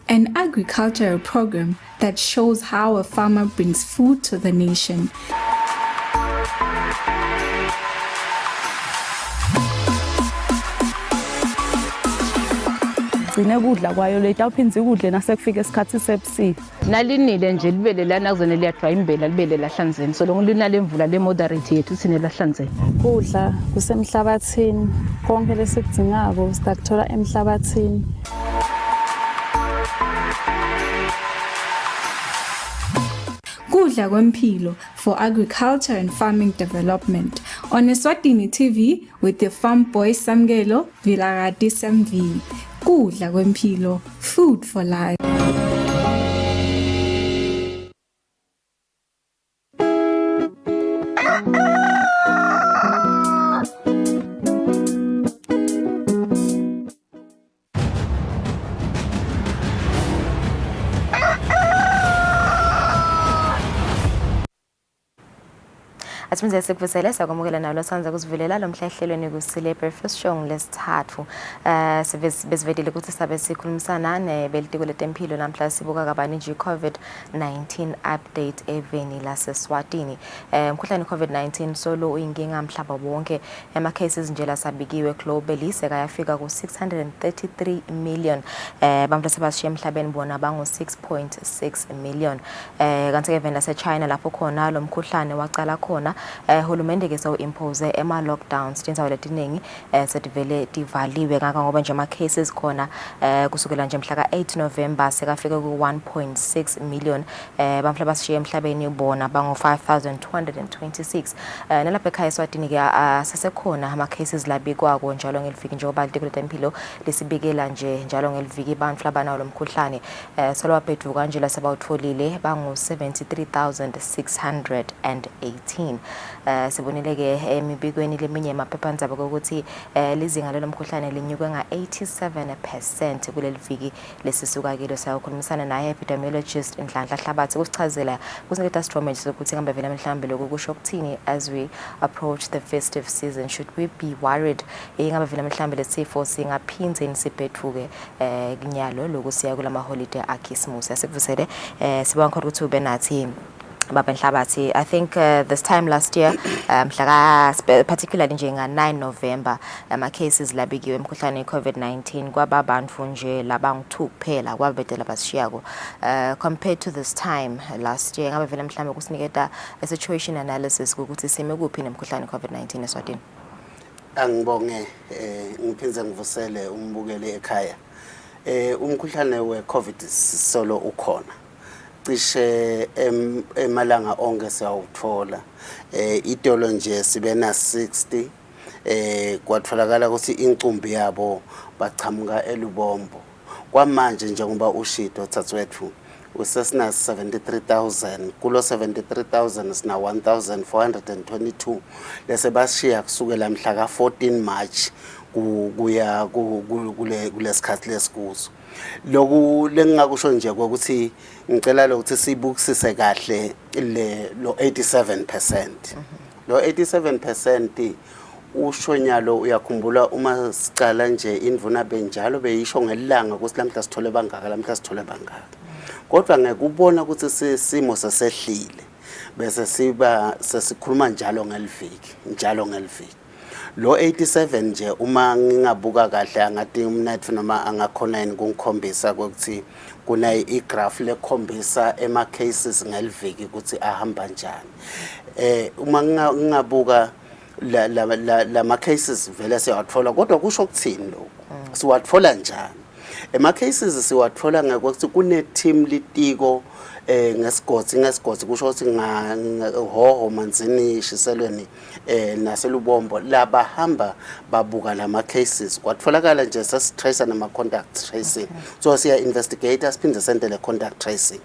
An agricultural program that shows how a farmer brings food to the nation. Gcine kudla kwayo leta uphinze kudle nasekufika isikhathi sebusika. Nalinile nje libele lana kuzone liyadwa imbela libele lahlanzeni so lonke linale mvula le moderate yethu sine lahlanzeni. Kudla kusemhlabathini konke lesikudingako sitakuthola emhlabathini. Kudla kwempilo for agriculture and farming development on Eswatini TV with the farm boy Samgelo Villarati Samvi. Kudla kwempilo, food for life. Asimze sikuvusele sakwamukela nalo sanza kusivulela lo mhlahlelweni Kusile breakfast show lesithathu sivezvedile ukuthi sabe sikhulumisana nebelitiko letempilo namhla sibuka kabani nje COVID-19 update eveni laseSwatini. Umkhuhlane COVID-19 solo uyinkinga mhlaba wonke ema cases nje lasabikiwe globally sekayafika ku 633 million bamhla sebashiya emhlabeni bona bango 6.6 million kanti ke eveni laseChina lapho khona lo mkhuhlane waqala khona hulumende ke so impose ema lockdowns tinzawo letiningi sedivele divaliwe ngaka ngoba nje ama cases khona kusukela nje mhla ka-8 November sekafika ku 1.6 million bamhla bashiya emhlabeni bona bango 5226 nalapha ekhaya eSwatini ke sesekhona ama cases labikwako njalo ngeliviki njengoba litiko letempilo lesibikela nje njalo ngeliviki bantfu labanawo lomkhuhlane solo waphethuka nje lasebawutfolile bango 73618 sibonile ke emibikweni leminye emaphephandaba ukuthi lizinga lomkhuhlane linyuke nga 87% kuleli viki lesisuka kilo sayokhulumisana naye epidemiologist Nhlanhla Hlabathi kusichazela kusiniketa strategy sokuthi ngambe vele mhlawumbe lokusho ukuthini as we approach the festive season. Should we be worried ngambe vele mhlawumbe lesifo singaphindze nisibhethuke kunyalo lokusiya kulama holiday aKhisimusi. Asikuvusele sibonga ukuthi ube nathi Baba Nhlabathi, I think this time last year, particularly nje nga 9 November, cases labikiwe emkhuhlane COVID-19 kwaba bantu nje labangu-2 kuphela kwabetela basishiyako. Compared to this time last year, ngabe vele mhlambe kusiniketa a situation analysis ukuthi sime kuphi nemkhuhlane COVID-19 eSwatini. Angibonge ngiphinze ngivusele umbukeli ekhaya. Umkhuhlane we-COVID solo ukhona. Cishe emalanga onke siyawuthola. Idolo nje sibe na 60. Kwatholakala ukuthi incumbi yabo bachamuka eLubombo. Kwamanje njengoba ushito Tsatswethu usesina 73,000 kulo 73,000 sina 1,422 lese bashiya kusukela mhla ka 14 March kuya kule sikhathi lesikuzo. Loku lengingakusho nje ukuthi ngicela ukuthi sibukisise kahle lo 87%. Lo 87% ushonyalo uyakhumbula uma sicala nje indvuna benjalo beyisho ngelanga ukuthi lamhla sithole bangaka lamhla sithole bangaka. Kodwa ngekubona ukuthi sisimo sesehlile bese sesikhuluma njalo ngeliviki. Lo 87 nje uma ngingabuka kahle angathi umnethu noma angakhona yini kungikhombisa ukuthi kuna igraph lekhombisa ema cases ngeliviki ukuthi ahamba njani. Uma ngingabuka la cases vele siyawathola kodwa kusho ukuthini lokho? Siwathola njani? Ema cases siwathola ngokuthi kune team litiko ngesigodzi kusho ukuthi hoho Manzini Shiselweni naseLubombo laba hamba babuka lama cases kwatholakala nje sesitrace nama contact tracing so siya investigator siphinde sendele contact tracing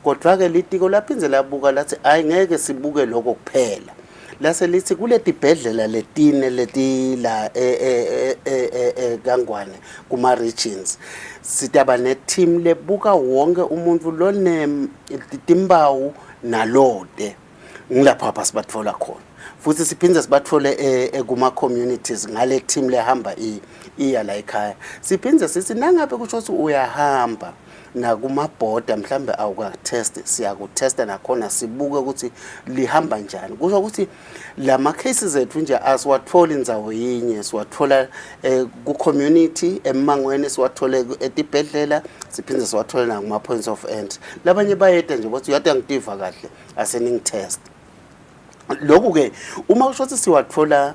kodwa ke litiko laphinze labuka lathi ayingeke sibuke lokho kuphela lase lithi kule tibhedlela letine letila Gangwane kuma regions sitaba ne team lebuka wonke umuntu lone timbawu nalode ngilapha sibathola khona futhi siphinde sibathole kuma communities ngale team lehamba iya la ekhaya siphinde sithi nangabe kusho ukuthi uyahamba na kuma border mhlambe awukatest siyakutesta nakhona sibuke ukuthi lihamba njani kusho ukuthi lama cases ethu nje asiwathola indzawo yinye siwathola ku community emangweni siwathole etibhedlela siphinde siwathole na kuma points of entry labanye bayede nje bathi uyade ngitiva kahle aseningitest lokhu ke uma kusho ukuthi siwathola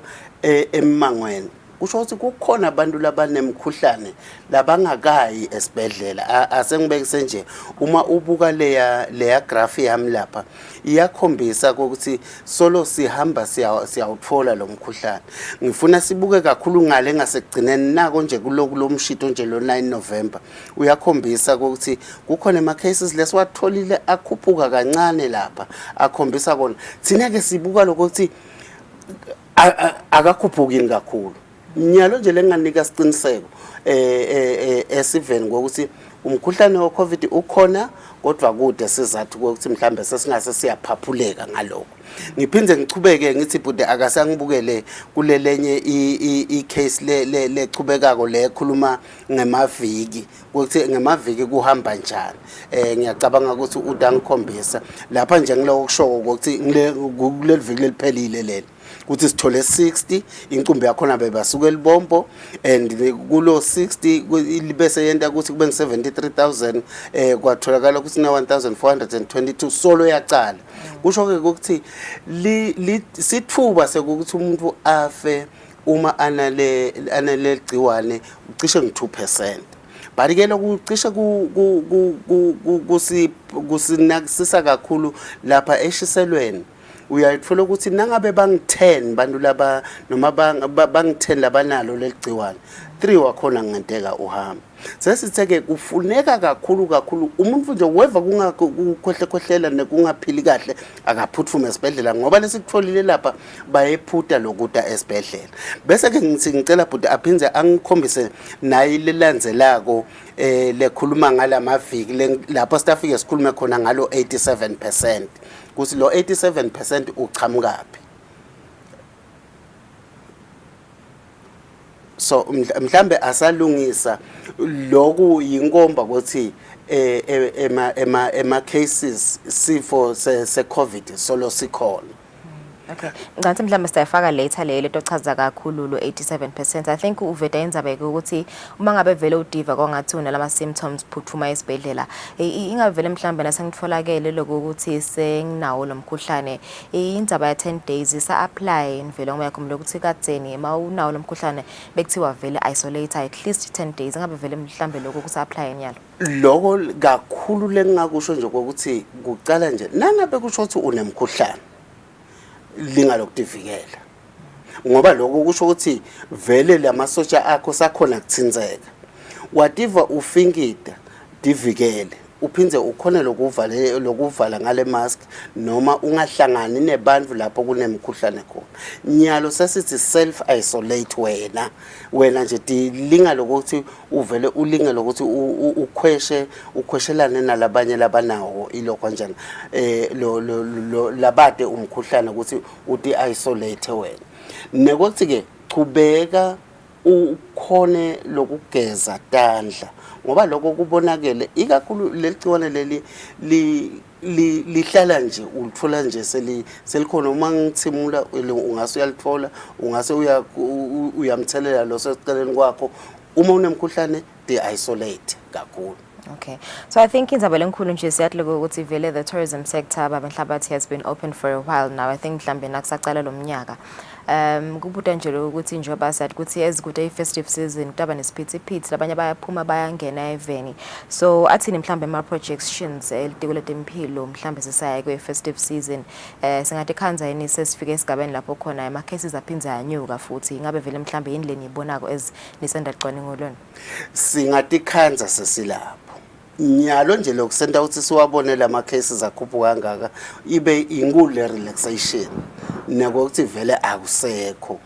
emangweni kusho ukuthi kukhona abantu labanemkhuhlane labangakayi esibhedlela asengibekise nje uma ubuka leya graph yami lapha iyakhombisa ukuthi solo sihamba siyawuthola lo mkhuhlane ngifuna sibuke kakhulu ngale ngasekugcineni nako nje kulomshito nje lo 9 November uyakhombisa ukuthi kukhona ama cases lesiwatholile akhuphuka kancane lapha akhombisa kona thina ke sibuka lokuthi akakhuphuki kakhulu nyalo nje lenganika siqiniseko esiveni ngokuthi umkhuhlane we COVID ukhona kodwa kude sizathu ukuthi mhlambe sesingase siyaphaphuleka ngalokho ngiphinde ngichubeke ngithi bude akasangibukele kulelenye icase lechubekako lekhuluma ngemaviki ukuthi ngemaviki kuhamba njani ngiyacabanga ukuthi udangikhombisa lapha nje ngiloko kusho ukuthi kuleliviki leliphelile leli ukuthi sithole 60 incumbi yakhona bebasuka eLubombo and kulo 60 bese yenta ukuthi kube 73,000 kwatholakala ukuthi na 1,422 solo yacala kusho ke ukuthi sithuba sekuthi umuntu afe uma anale gciwane ucishe nge2% barike lokucishe kusinakisisa kakhulu lapha eshiselweni uyayithola ukuthi nangabe bangi10 bantu laba noma bangi10 labanalo leligciwane 3 wakhona ngenteka uhamba sesitheke kufuneka kakhulu umuntu nje weva kungakhohlekhohlela nekungaphili kahle akaphuthume esibhedlela ngoba lesikutholile lapha bayephutha lokuda esibhedlela bese ke ngithi ngicela bhuti aphinze angikhombise nayi lelandzelako lekhuluma ngalamaviki lapho sitafike sikhulume khona ngalo 87% kuthi lo 87% uchamukapi so mhlambe asalungisa lokhu yinkomba ukuthi ema cases sifo se COVID solo sikhona. Okay. Ngathi mhlawumbe siyafaka later le to chaza kakhulu lo 87%. I think uveda indzaba ukuthi uma ngabe vele udiva kongathi unalama symptoms phuthuma esibhedlela. Ingavele mhlawumbe nasengitfolakele lokho ukuthi senginawo lomkhuhlane. Indzaba ya 10 days isa apply nivele ngoba yakho ukuthi katseni ma unawo lomkhuhlane bekuthiwa vele isolate at least 10 days. Ngabe vele mhlawumbe lokho kusa apply nyalo. Lokho kakhulu lengakusho nje ukuthi kucala nje nangabe kusho ukuthi unemkhuhlane linga lokudivikela ngoba lokho kusho ukuthi vele lamasotsha akho sakhona kuthinzeka whatever ufingida divikele uphindze ukhona lokuvala ngale mask noma ungahlangani nebantu lapho kunemkhuhlane khona nyalo sesithi self isolate wena nje dilinga lokuthi uvele ulinga lokuthi ukhweshelane nalabanye labanawo ilokho kanjani labade umkhuhlane ukuthi uthi isolate wena nekokuthi ke chubeka ukhone lokugeza tandla ngoba lokho kubonakele ikakhulu leligciwane leli lihlala nje ulithola nje selikhona uma ngithimula ungase uyalithola ungase uyamthelela lo seceleni kwakho uma unemkhuhlane de-isolate kakhulu. Okay, so I think indzaba lenkulu nje siyathi ukuthi vele the tourism sector babenhlabathi has been open for a while now. I think mhlambe nakusaqala lo mnyaka kubuta nje ukuthi njengoba sathi ukuthi ezikude festive season taba nesiphithiphithi labanye bayaphuma bayangena eveni, so athini mhlambe ama projections elitiko letempilo mhlambe sisaya kwe festive season singathi khanza yini sesifike esigabeni lapho khona ama cases aphinza anyuka futhi ingabe vele mhlambe yini lenibonako as nisenda cwaningo lona singathi khanza sesilapho nyalo nje lokusenta ukuthi siwabone lama cases akhuphuka kangaka ibe inkulu relaxation nekokuthi vele akusekho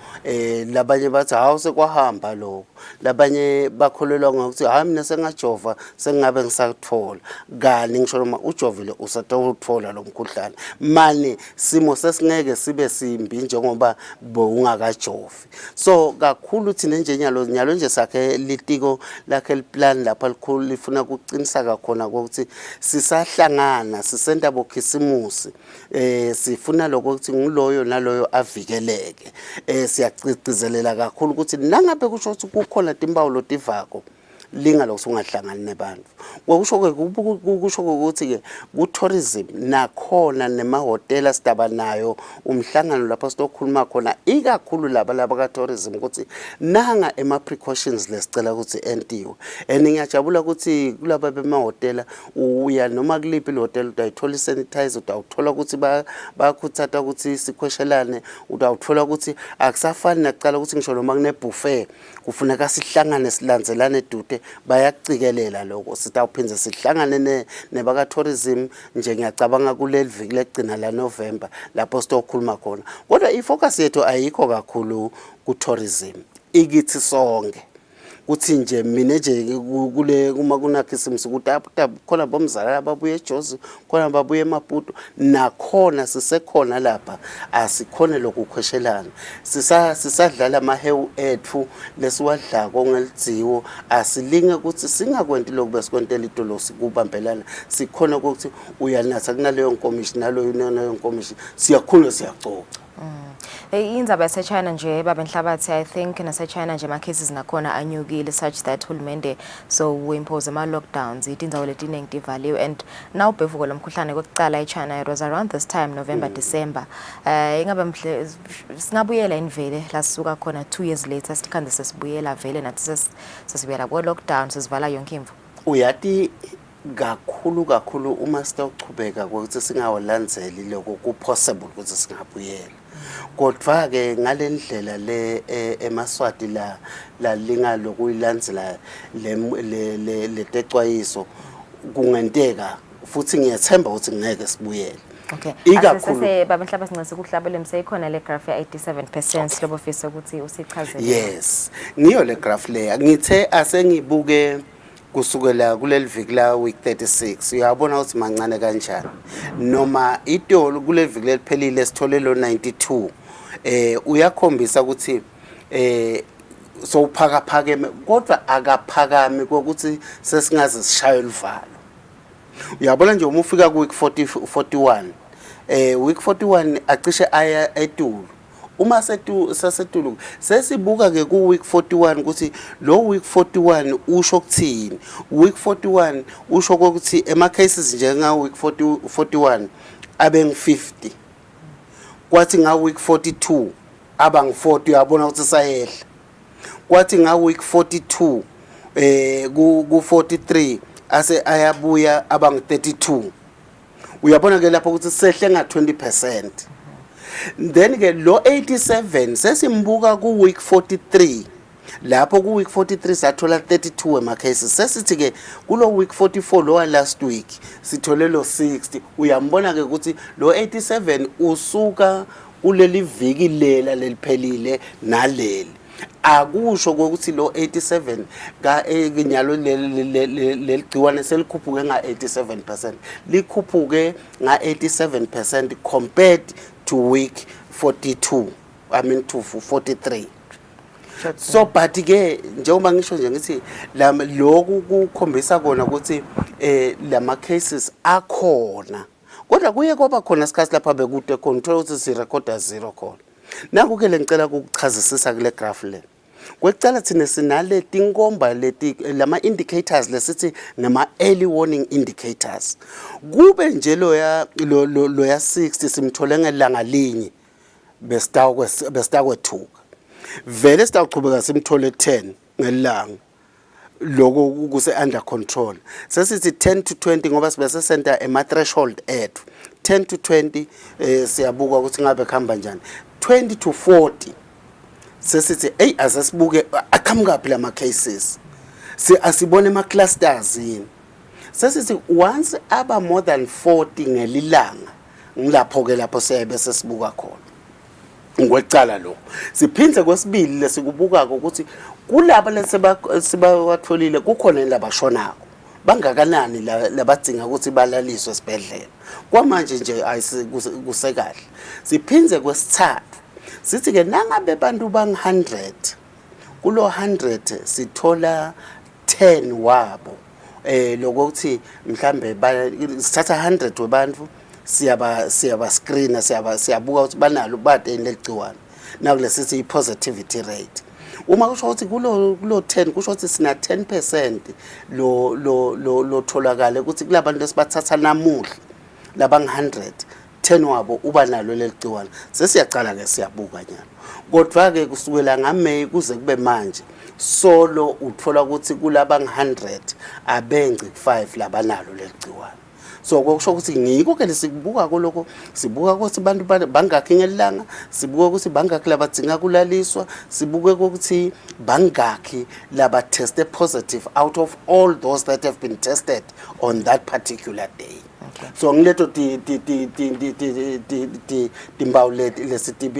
labanye bathi hawu sekwahamba lokho labanye bakholelwa ngokuthi hayi mina sengajova sengabe ngisathola kani ngisho noma ujovile usatothola lo mkhuhlane manje simo sesingeke sibe simbi njengoba ungakajovi so kakhulu thina nje nyalo nje sakhe litiko lakhe liplan lapha likhulu lifuna ukuqinisa kakhona ukuthi sisahlangana sisenta bokhisimusi sifuna lokuthi ngiloyo naloyo avikeleke siyacicizelela kakhulu ukuthi nangabe kusho ukuthi kukhona timpawu lotivako linga lokusungahlangani nebantu kusho ukuthi ke ku tourism nakhona nemahotela sidaba nayo umhlangano lapho sitokhuluma khona ikakhulu laba ka tourism ukuthi nanga ema precautions lesicela ukuthi entiwe ngiyajabula ukuthi kulaba bemahotela uya noma kuliphi hotel utayithola sanitizer utawuthola ukuthi bayakhuthatha ukuthi sikhweshelane utawuthola ukuthi akusafani nakucala ukuthi ngisho noma kune buffet kufuneka sihlangane silandzelane edude bayacikelela lokho sitawuphinza sihlangane nebaka tourism nje ngiyacabanga kuleli viki legcina la November lapho sitokhuluma khona kodwa ifocus yethu ayikho kakhulu ku tourism ikithi sonke kuthi nje mina nje kule kuma kunakhisimusi ukuthi khona bomzala ababuye eJozi khona babuye eMaputo nakhona sisekhona lapha asikhone lokukhweshelana sisadlala amahewu ethu lesiwadlako ngelidziwo asilinge ukuthi singakwenti lokho besikwentela idolosi kubambelana sikhona ukuthi uyanatha kunaleyo nkomishi naloyo nkomishi siyakhula siyacoca indzaba yaseChina nje babenhlabathi I think naseChina nje ama cases nakhona anyukile such that hulumende so we impose ama lockdowns indzawo letiningi tivaliwe and now bevuko lomkhuhlane kokucala eChina it was around this time November December ingabe mhle singabuyela invele lasuka khona 2 years later sikhande sesibuyela vele nathi sesibuyela ku lockdown sesivala yonke imvu uyati kakhulu uma sitawuchubeka ukuthi singawalandzeli lokho ku possible ukuthi singabuyela kodwa ke ngalendlela le emaswati la linga lokuyilandzela le texwayiso kungenteka futhi ngiyathemba ukuthi ngeke sibuyele. Okay. Ikakhulu babenhlaba singase kuhlabele mseyikhona le graph ya 87% silobo fisa ukuthi usichazele. Yes. Ngiyo le graph le ngithe asengibuke kusukela kuleli viki la week 36 uyabona ukuthi mancane kanjani noma itolo kuleli viki leliphelile sithole lo 92 uyakhombisa ukuthi so phakaphakeme kodwa akaphakami kokuthi sesingaze sishaye ivalo. Uyabona nje uma ufika ku week 41 week 41 acishe aya etulu. Uma sasetulu sesibuka ke ku week 41 ukuthi lo week 41 usho ukuthini. Week 41 usho ukuthi ema cases njenga week 41 abe ngi50. Kwathi nga week 42 aba ngi40 uyabona ukuthi sayehla. Kwathi nga week 42 ku 43 ase ayabuya aba ngi32. Uyabona ke lapho ukuthi sehle nga 20%. Then ke lo 87 sesimbuka ku week 43 lapho ku week 43 sathola 32 ema cases. Sesithi ke kulo week 44 lo last week sithole lo 60. Uyambona ke ukuthi lo 87 usuka kuleli viki lela leliphelile naleli. Akusho ukuthi lo 87 ka enyalo leligciwane selikhuphuke nga 87%. Likhuphuke nga 87% compared to week 42. I mean to 43. So but ke njengoba ngisho nje ngithi lokhu kukhombisa kona ukuthi lama cases akhona. Kodwa kuye kwaba khona isikhathi lapha bekude control ukuthi si recorda 0 khona. Nanku ke lengicela ukuchazisisa kule graph le. Kwecala thina sinale tinkomba leti lama indicators lesithi nama early warning indicators. Kube nje lo ya 60 simthole ngelanga linye bestakwe-2. Vele sitaqhubeka simthole 10 ngelanga. Lokho kuse under control. Sesithi 10 to 20 ngoba sibese center ema threshold ethu. 10 to 20 siyabuka ukuthi ngabe khamba njani. 20 to 40 sesithi hey asasibuke aqhamuka phela ama cases. Asibone ama clusters yini. Sesithi once aba more than 40 ngelilanga ngilapho ke lapho sebe sesibuka khona. Ngokucala lo siphindze kwesibili lesikubuka ukuthi kulabo lesebawatholile kukhona labashonako bangakanani labadinga ukuthi balaliswe esibhedlela kwamanje nje ayisekukahle. Siphindze kwesithathu sithi ke nangabe bantu bang 100 kulo 100 sithola 10 wabo lokuthi mhlambe sithatha 100 webantu siyaba screen siyabuka ukuthi banalo bade leligciwane nakulesithi i-positivity rate. Uma kusho ukuthi kulo 10 kusho ukuthi sina 10% lo tholakala ukuthi kulabantu lesibathatha namuhla labang 100 10 wabo uba nalo leligciwane. Sesiyaqala ke siyabuka nyalo. Kodwa ke kusukela ngaMay kuze kube manje solo uthola ukuthi kulabang 100 abengci 5 labanalo leligciwane. So kokusho ukuthi ngiko ke lesikubuka koloko sibuka ukuthi abantu bangakhi ngelanga, sibuka ukuthi bangakhi labadinga kulaliswa, sibuke ukuthi bangakhi laba tested positive out of all those that have been tested on that particular day. So ngiletho timbawuleti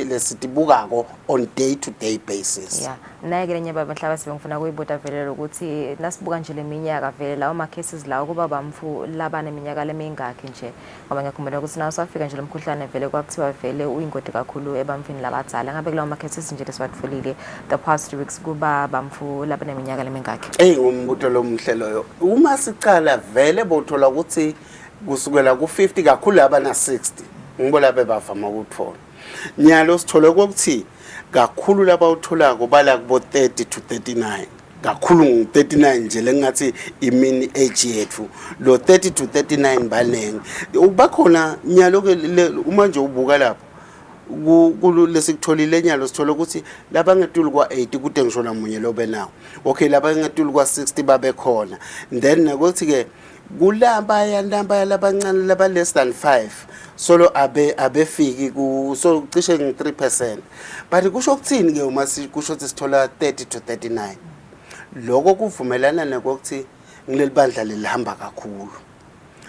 lesitibukako on day to day basis. Yeah. Naye ke lenye baba mhlaba sibengifuna kuyibuta vele ukuthi nasibuka nje leminyaka vele lawo ma cases lawo kuba bamfu labane iminyaka lemingakhi nje ngoba ngiyakhumbula ukuthi nawo safika nje lomkhuhlane vele kwakuthiwa vele uyingodi kakhulu ebamfini labadzala ngabe kulawo ma cases nje leswatfolile the past 2 weeks kuba bamfu labane iminyaka lemingakhi. Ngumbuto lo mhlelo uma sicala vele bothola ukuthi kusukela ku50 kakhulu abana 60 ngibona bebavama ukuthola nyalo sithole ukuthi kakhulu laba utholako bala kubo 30 to 39 kakhulu ngu39 nje lengathi imini age yethu lo 30 to 39 banenge ubakhona nyalo ke uma nje ubuka lapho lesikutholile nyalo sithole ukuthi laba ngetulu kwa 80 kude ngisho namunye lobe nawo okay laba ngetulu kwa 60 babe khona then ukuthi ke kulaba yandamba labancane laba less than 5 solo abefiki ku so cishe nge3%. But kusho ukuthini ke uma kusho ukuthi sithola 30 to 39 lokho kuvumelana nokuthi ngilelibandla lelihamba kakhulu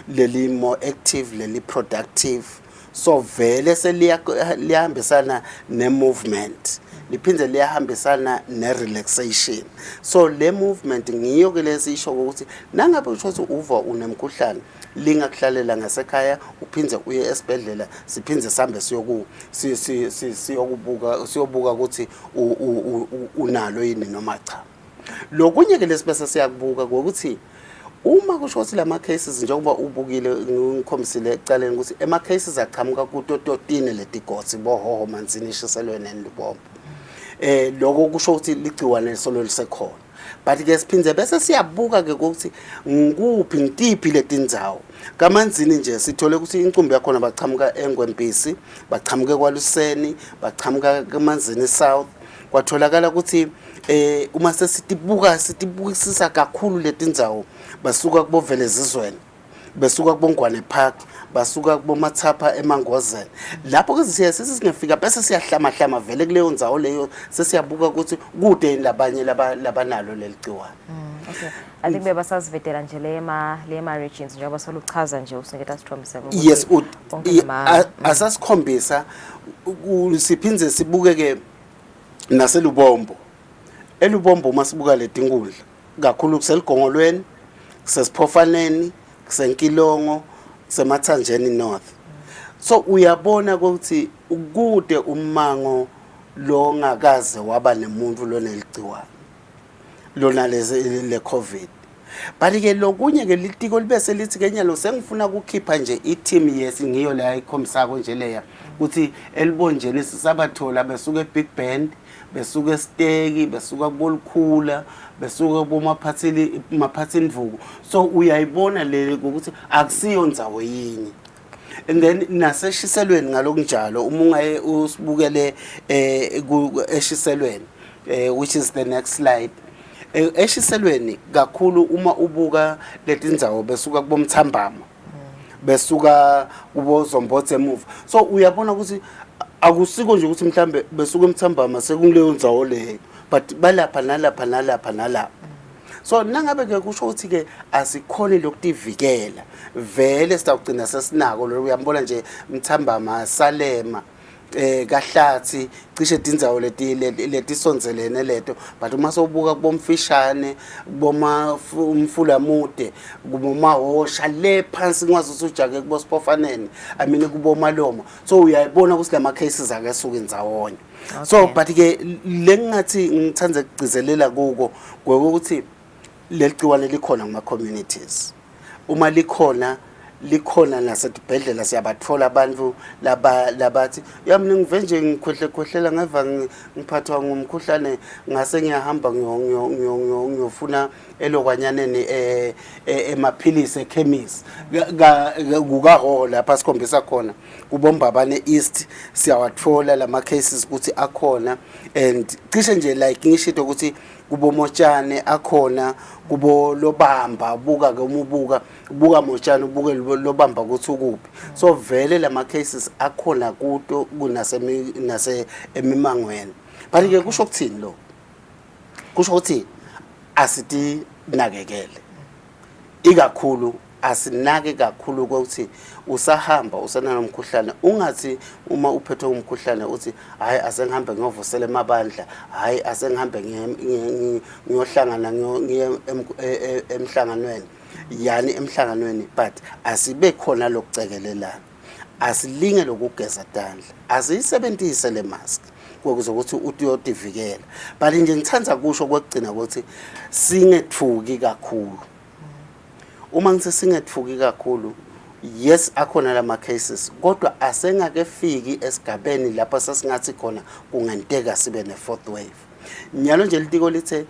leli more active leli productive so vele seliyahambisana ne movement liphinde liyahambisana ne relaxation. So le movement ngiyo ke lesisho ukuthi nangabe usho ukuthi uva unemkhuhlane lingakuhlalela ngasekhaya uphindze uye esibhedlela siphindze sambe siyobuka ukuthi unalo yini noma cha. Lokunye ke lesibese siyakubuka ukuthi uma kusho ukuthi lama cases njengoba ubukile ngikhombisile ecaleni ukuthi ema cases aqhamuka kuto 13 letigotsi bohoho manzini ishiselwe nenibombo. Lokho kusho ukuthi ligciwane solo lisekhona. But ke siphindze bese siyabuka ke ukuthi ngikuphi ngitiphi letindzawo. Kamanzini nje sithole ukuthi incumbi yakhona baqhamuka eNgwempisi, baqhamuke kwaLuseni, baqhamuka kaManzini South. Kwatholakala ukuthi uma sitibukisisa kakhulu letindzawo basuka kubovele zizweni, besuka kubongwane park, basuka kubomathapha eMangozeni. Lapho ke singefika bese siyahlama vele kuleyo ndzawo leyo sesiyabuka ukuthi kude labanye labanalo leligciwane. Okay. I think bebasazivetela nje lema regions njengoba soluchaza nje usingeta sithombise ukuthi yes asasikhombisa siphindze sibuke ke naselubombo. Elubombo masibuka letinkundla kakhulu kuseligongolweni, kusesiphofaneni, kusenkilongo, kusemathanjeni north. So uyabona ukuthi ukude umango lo ngakaze waba nemuntu loneligciwane lona le COVID. But ke lokunye ke litiko libese lithi kenyalo sengifuna ukukhipha nje i-team ngiyo la ikhomisako nje leya ukuthi elibonjeni sisabathola besuka eBig Band, besuka eSteki, besuka kuBolukhula, besuka maphathini Vuku. So uyayibona le ukuthi akusiyo ndzawo yinye. And then naseshiselweni ngalokunjalo uma ungaye usibukele eshiselweni which is the next slide. Eshiselweni kakhulu uma ubuka letindzawo besuka kubomthambama, besuka kubo Zombotse emuva. So uyabona ukuthi akusiko nje ukuthi mhlambe besuka emthambama sekuleyo ndzawo leyo, but balapha nalapha. So nangabe ke kusho ukuthi ke asikhona lokutivikela vele sitawugcina sesinako lo uyambona nje Mthambama, Salema, kahlathi cishe tindzawo letisonzelene leto. But uma sobuka kubomfishane, kuboma umfula mude, kubomahosha le phansi ngwazi usujake kubosiphofaneni, I mean kubomaloma. So uyayibona ukuthi lama cases akesuka indzawonye. So but ke lengathi ngithanda ukugcizelela kuko ukuthi leligciwane likhona kuma communities. Uma likhona nasedibhedlela siyabathola abantu labathi yami ngivenje ngikhohlela ngeva ngiphathwa ngumkhuhlane ngase ngiyahamba ngiyofuna elokwanyaneni emaphilisi ekhemisi kukaho lapha sikhombisa khona kubombabane East siyawathola lama cases ukuthi akhona. And cishe nje like ngishito ukuthi kubo Motshane akhona, kubo Lobamba buka ke umubuka Motshane ubuke Lobamba ukuthi ukuphi. So vele lama cases akhona kuto kunase emimangweni. But ke kusho ukuthini lo? Kusho ukuthi asiti nakekele. Ikakhulu asinake kakhulu ukuthi usahamba usenanomkhuhlane ungathi uma uphethwe umkhuhlane uthi hayi asengihambe ngiyovusela emabandla, hayi asengihambe ngiyohlangana emhlanganweni. Yani emhlanganweni but asibe khona lokucekelelana, asilinge lokugeza tandla, asiyisebenzise le mask ukuze uyotivikela. But nje ngithanda kusho kwekugcina ukuthi singethuki kakhulu. Uma ngithi singethuki kakhulu, yes akhona lama cases kodwa asengakefiki esigabeni lapha sasingathi khona kungenteka sibe ne fourth wave. Nyalo nje litiko lithe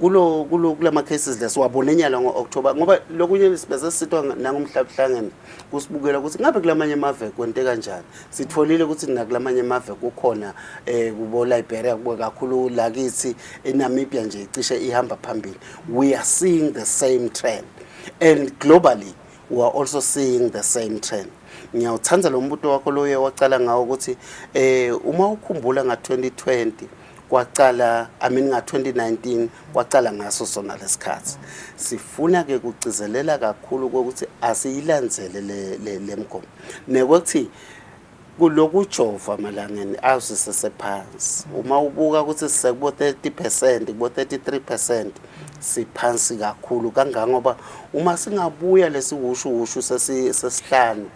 kulama cases lesiwabone nyala ngoOctober ngoba lokunye sibese sithwa nangomhlabuhlangene kusibukela ukuthi ngabe kulamanye amave kwente kanjani. Sitfolile ukuthi nakulamanye amave kukhona kubo Liberia kubo kakhulu lakithi eNamibia nje cishe ihamba phambili. We are seeing the same trend and globally we are also seeing the same trend. Ngiyawuthanda lo mbuto wakho loye wacala ngawo ukuthi uma ukhumbula nga2020 kwacala nga2019 kwacala ngaso sona lesikhathi. Sifuna ke kucizelela kakhulu ukuthi asiyilandzele le mgomo. Nekokuthi kulokujova malangeni awusisephansi uma ubuka ukuthi sisekubo 30% kubo 33% siphansi kakhulu kangangoba uma singabuya lesiwushu sesihlanu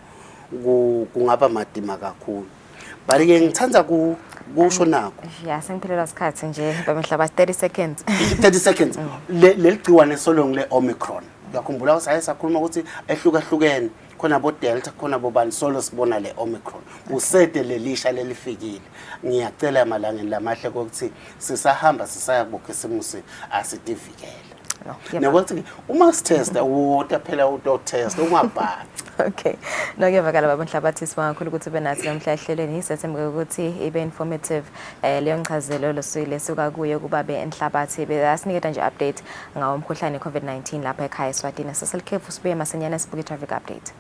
kungaba madima kakhulu bali ke ngithanda kusho nako ya sengiphelelwa isikhathi nje bamhlaba 30 seconds 30 seconds leligciwane solong le Omicron yakhumbula usaye sakhuluma ukuthi ehlukahlukene khona bo Delta khona bo bani solo sibona le Omicron usete lelisha lelifikile ngiyacela emalangeni lamahle ukuthi sisahamba sisayabukha simusi asitivikele nokuthi uma sitesta water phela utotest ungabhaci okay no kuyavakala babonhlabathi sibakhulu ukuthi benathi namhlahlelweni isethembe ukuthi ibe informative leyo nchazelo losile suka kuye kuba benhlabathi besiniketa nje update ngawo umkhuhlane COVID-19 lapha ekhaya eSwatini seselikhefu sibuye masenyana sibuke traffic update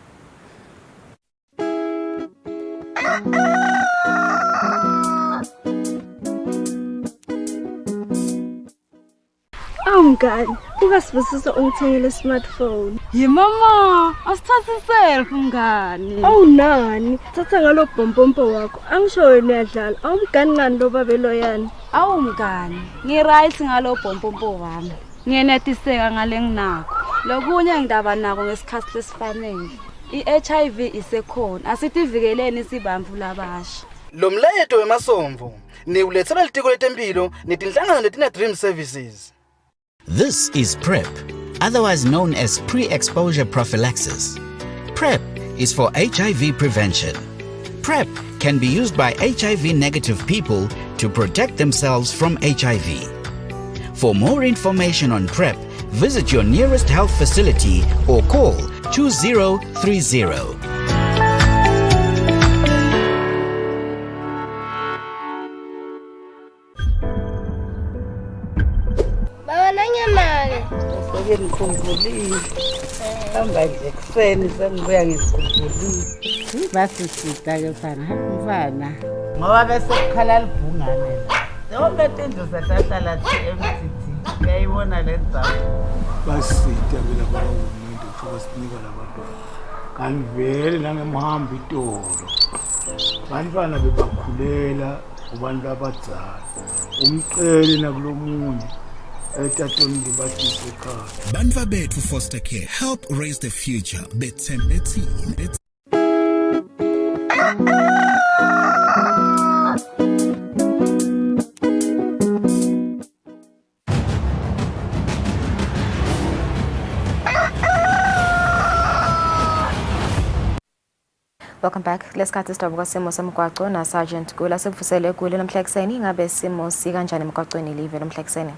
Mngani, ukasibusisa ungithengele smartphone. Mama, asithathe selfie mngani. Nani, thatha ngalo bhombombo wakho. Angisho wena uyadlala. Awumngani ngani lo babelo yani? Mngani, ngiright ngalo bhombombo wami. Ngiyenetiseka ngale nginakho. Lokunye ngidaba nako ngesikhathi lesifanele. I-HIV isekhona. Asitivikeleni sibamvu labasha. Lo mletho wemasomvu niulethela litiko letempilo netinhlangano letina dream services. This is PrEP, otherwise known as pre-exposure prophylaxis. PrEP is for HIV prevention. PrEP can be used by HIV-negative people to protect themselves from HIV. For more information on PrEP, visit your nearest health facility or call 2030. Ngikhumbulile hamba nje kuseni sengibuya ngisikhumbulile basisida ke mfana ngoba bese kukhala libhungane yonke into sahlala MTT uyayibona le ndzawo basisida ke laba bahulumende kuba sinika labantu kanivele nangemhamba itolo bantwana bebakhulela kubantu abadzala umceli nakulomunye Banva bethu foster care help raise the future bethembe team. Welcome back. Lesikhathi sithoba kwasimo semgwaqo na Sergeant Gula sekuvusele eGoli namhlakuseni ngabe simo sikanjani emgwaqweni live namhlakuseni.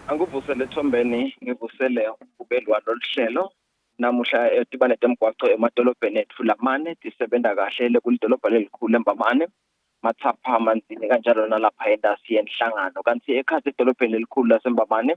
Angivusele Thombeni ngivusele ubelwa loluhlelo namuhla etibane temgwaqo emadolobheni ethu lamane disebenda kahle lekulidolobha lelikhulu eMbamane mathapha amanzini kanjalo nalapha endasi yenhlangano kanti ekhathi edolobheni lelikhulu laseMbamane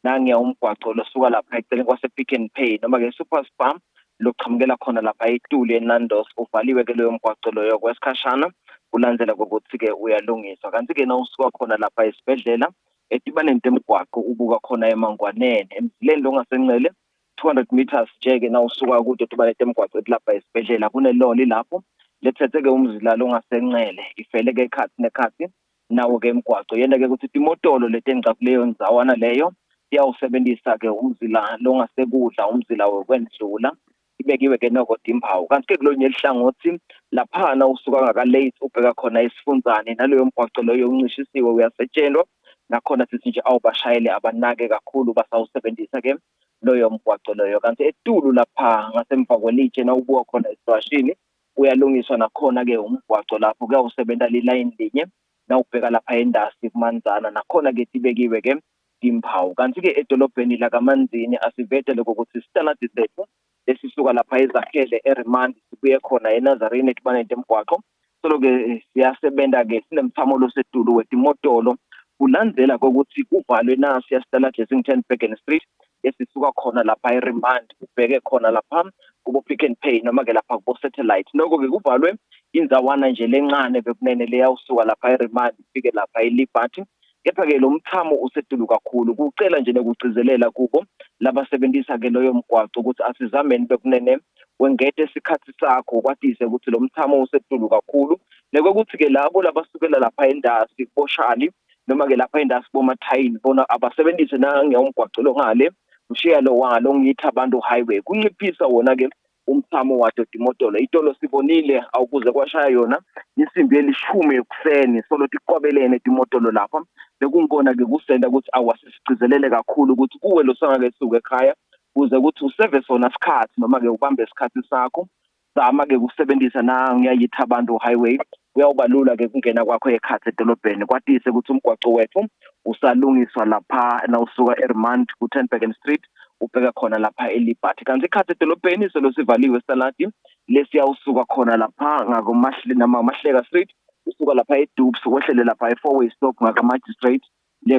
nangiya umgwaqo losuka lapha eceleni kwase Pick n Pay noma ke Super Spam loqhamukela khona lapha eTuli eNandos uvaliwe ke leyo mgwaqo loyo kwesikhashana kulandzela ukuthi ke uyalungiswa kanti ke nawusuka khona lapha esibhedlela etibane temgwaqo ubuka khona eMangwanene emzileni longasenqele 200 meters jeke nawusuka kude etibane temgwaqo lapha esibhedlela kuneloli lapho lethethe ke umzila longasenqele ifele ke ekhathi nekhathi nawo ke emgwaqo yena ke ukuthi imotolo letengcakuleyo nzawana leyo iyawusebenzisa ke umzila longasekudla umzila wekwendlula ibekiwe ke noko dimpawu kanti ke kulonye elihlangothi laphana usuka ngaka late ubheka khona isifunzane naleyo mgwaqo loyo uncishisiwe uyasetshenzwa nakhona sithi nje awubashayele abanake kakhulu basawusebenzisa ke loyo mgwaqo loyo kanti eTulu lapha ngasemva kwelitshe na ubuka khona esiwashini uyalungiswa nakhona ke umgwaqo lapho kuyawusebenza liline linye na ubheka lapha endasi kumanzana nakhona ke tibekiwe ke dimpawu kanti ke edolobheni la kaManzini asivetele ukuthi standard sethu lesisuka lapha ezakhele eRemand sibuye khona eNazarene etibane temgwaqo solo ke siyasebenza ke sinemthamo losedulu wetimotolo kulandzela kokuthi kuvalwe nasi yasitala Jessington Bergen Street esisuka khona lapha eRemand ubheke khona lapha kubo Pick n Pay noma ke lapha kubo Satellite noko ke kuvalwe inzawana nje lencane bekunene leyawusuka lapha eRemand ifike lapha eLiberty kepha-ke lo mthamo usedulu kakhulu. Kucela nje nekugcizelela kubo labasebenzisa-ke loyo mgwaqo ukuthi asizameni bekunene wengete isikhathi sakho kwatise ukuthi lo mthamo usedulu kakhulu. Nekokuthi-ke labo labasukela lapha endasi boshali noma-ke lapha endasi bomathayini bona abasebenzise nangeyomgwaqo lo ngale mshiya lo walo ngithi abantu highway kunciphisa wona-ke umthamo wato timotolo. Itolo sibonile awukuze kwashaya yona insimbi elishumi ekuseni solo tikwabelene timotolo lapha bekungibona-ke kusenda ukuthi awasisicizelele kakhulu ukuthi kuwe lo sangake suke ekhaya kuze ukuthi useve sona sikhathi noma-ke ubambe isikhathi sakho zama-ke kusebenzisa nangiyayithi abantu highway uyawubalula-ke kungena kwakho ekhathi edolobheni kwatise ukuthi umgwaqo wethu usalungiswa lapha nawusuka eRemand ku-10 Street ubheka khona lapha eLiberty kanti ikhathi edolobheni selo sivaliwe saladi lesiyawusuka khona lapha ngamahleka Street usuka lapha eDubs wehlele lapha e4-way stop ngaka-Magistrate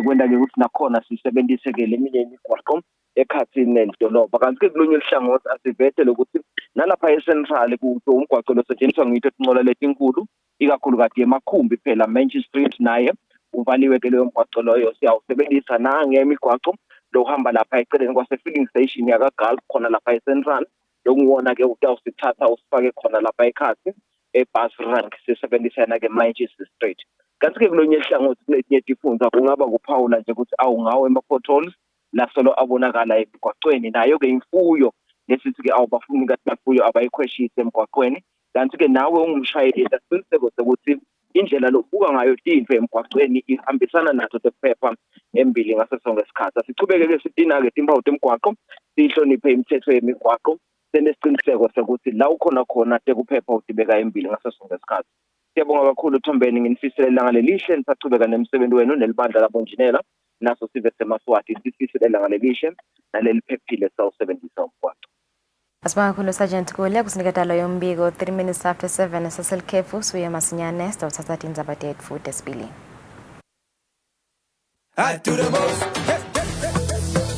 kwenda-ke ukuthi nakhona sisebenzise-ke leminye imigwaqo ekhathini nedolobha kanti-ke kulunye uhlangothi asivethele ukuthi nalapha eCentral kuso umgwaqo losetshenziswa ngitho tincola letinkulu ikakhulukazi emakhumbi phela Manchester Street naye uvaliwe-ke leyo mgwaqo loyo siyawusebenzisa nangemigwaqo lohamba lapha eceleni kwase-filling station yaka-Gulf khona lapha eCentral lokuwona-ke utawusithatha usifake khona lapha ekhathi ebus rank sisebenzisana-ke Manchester Street. Kanti-ke kulonye ihlangothi kuletinye tifundza kungaba kuphawula nje ukuthi awungawo ema-potholes lasolo abonakala emgwaqweni nayo-ke imfuyo lesithi-ke awubafuni kathi bafuyo abayikhweshise emgwaqweni kanti-ke nawe ungumshayeli asiqiniseko sokuthi indlela lobuka ngayo tinto emgwaqweni ihambisana nazo zokuphepha embili ngaso sonke isikhathi. Asichubeke-ke sidina-ke timpawu temgwaqo sihloniphe imithetho yemigwaqo senesiqiniseko sokuthi la ukhona khona tekuphepha udibeka embili ngaso sonke isikhathi. Siyabonga kakhulu Thombeni nginifisela ilanga lelihle nisachubeka nemsebenzi wenu nelibandla labonjinela naso sive semaswati sifisela ilanga lelihle naleliphephile sawusebenzisa umgwaqo. Asibonga kakhulu Sergeant Kule kusiniketa lo yombiko 3 minutes after 7 saselkhefu suye masinyane sithatha indaba yethu desibili.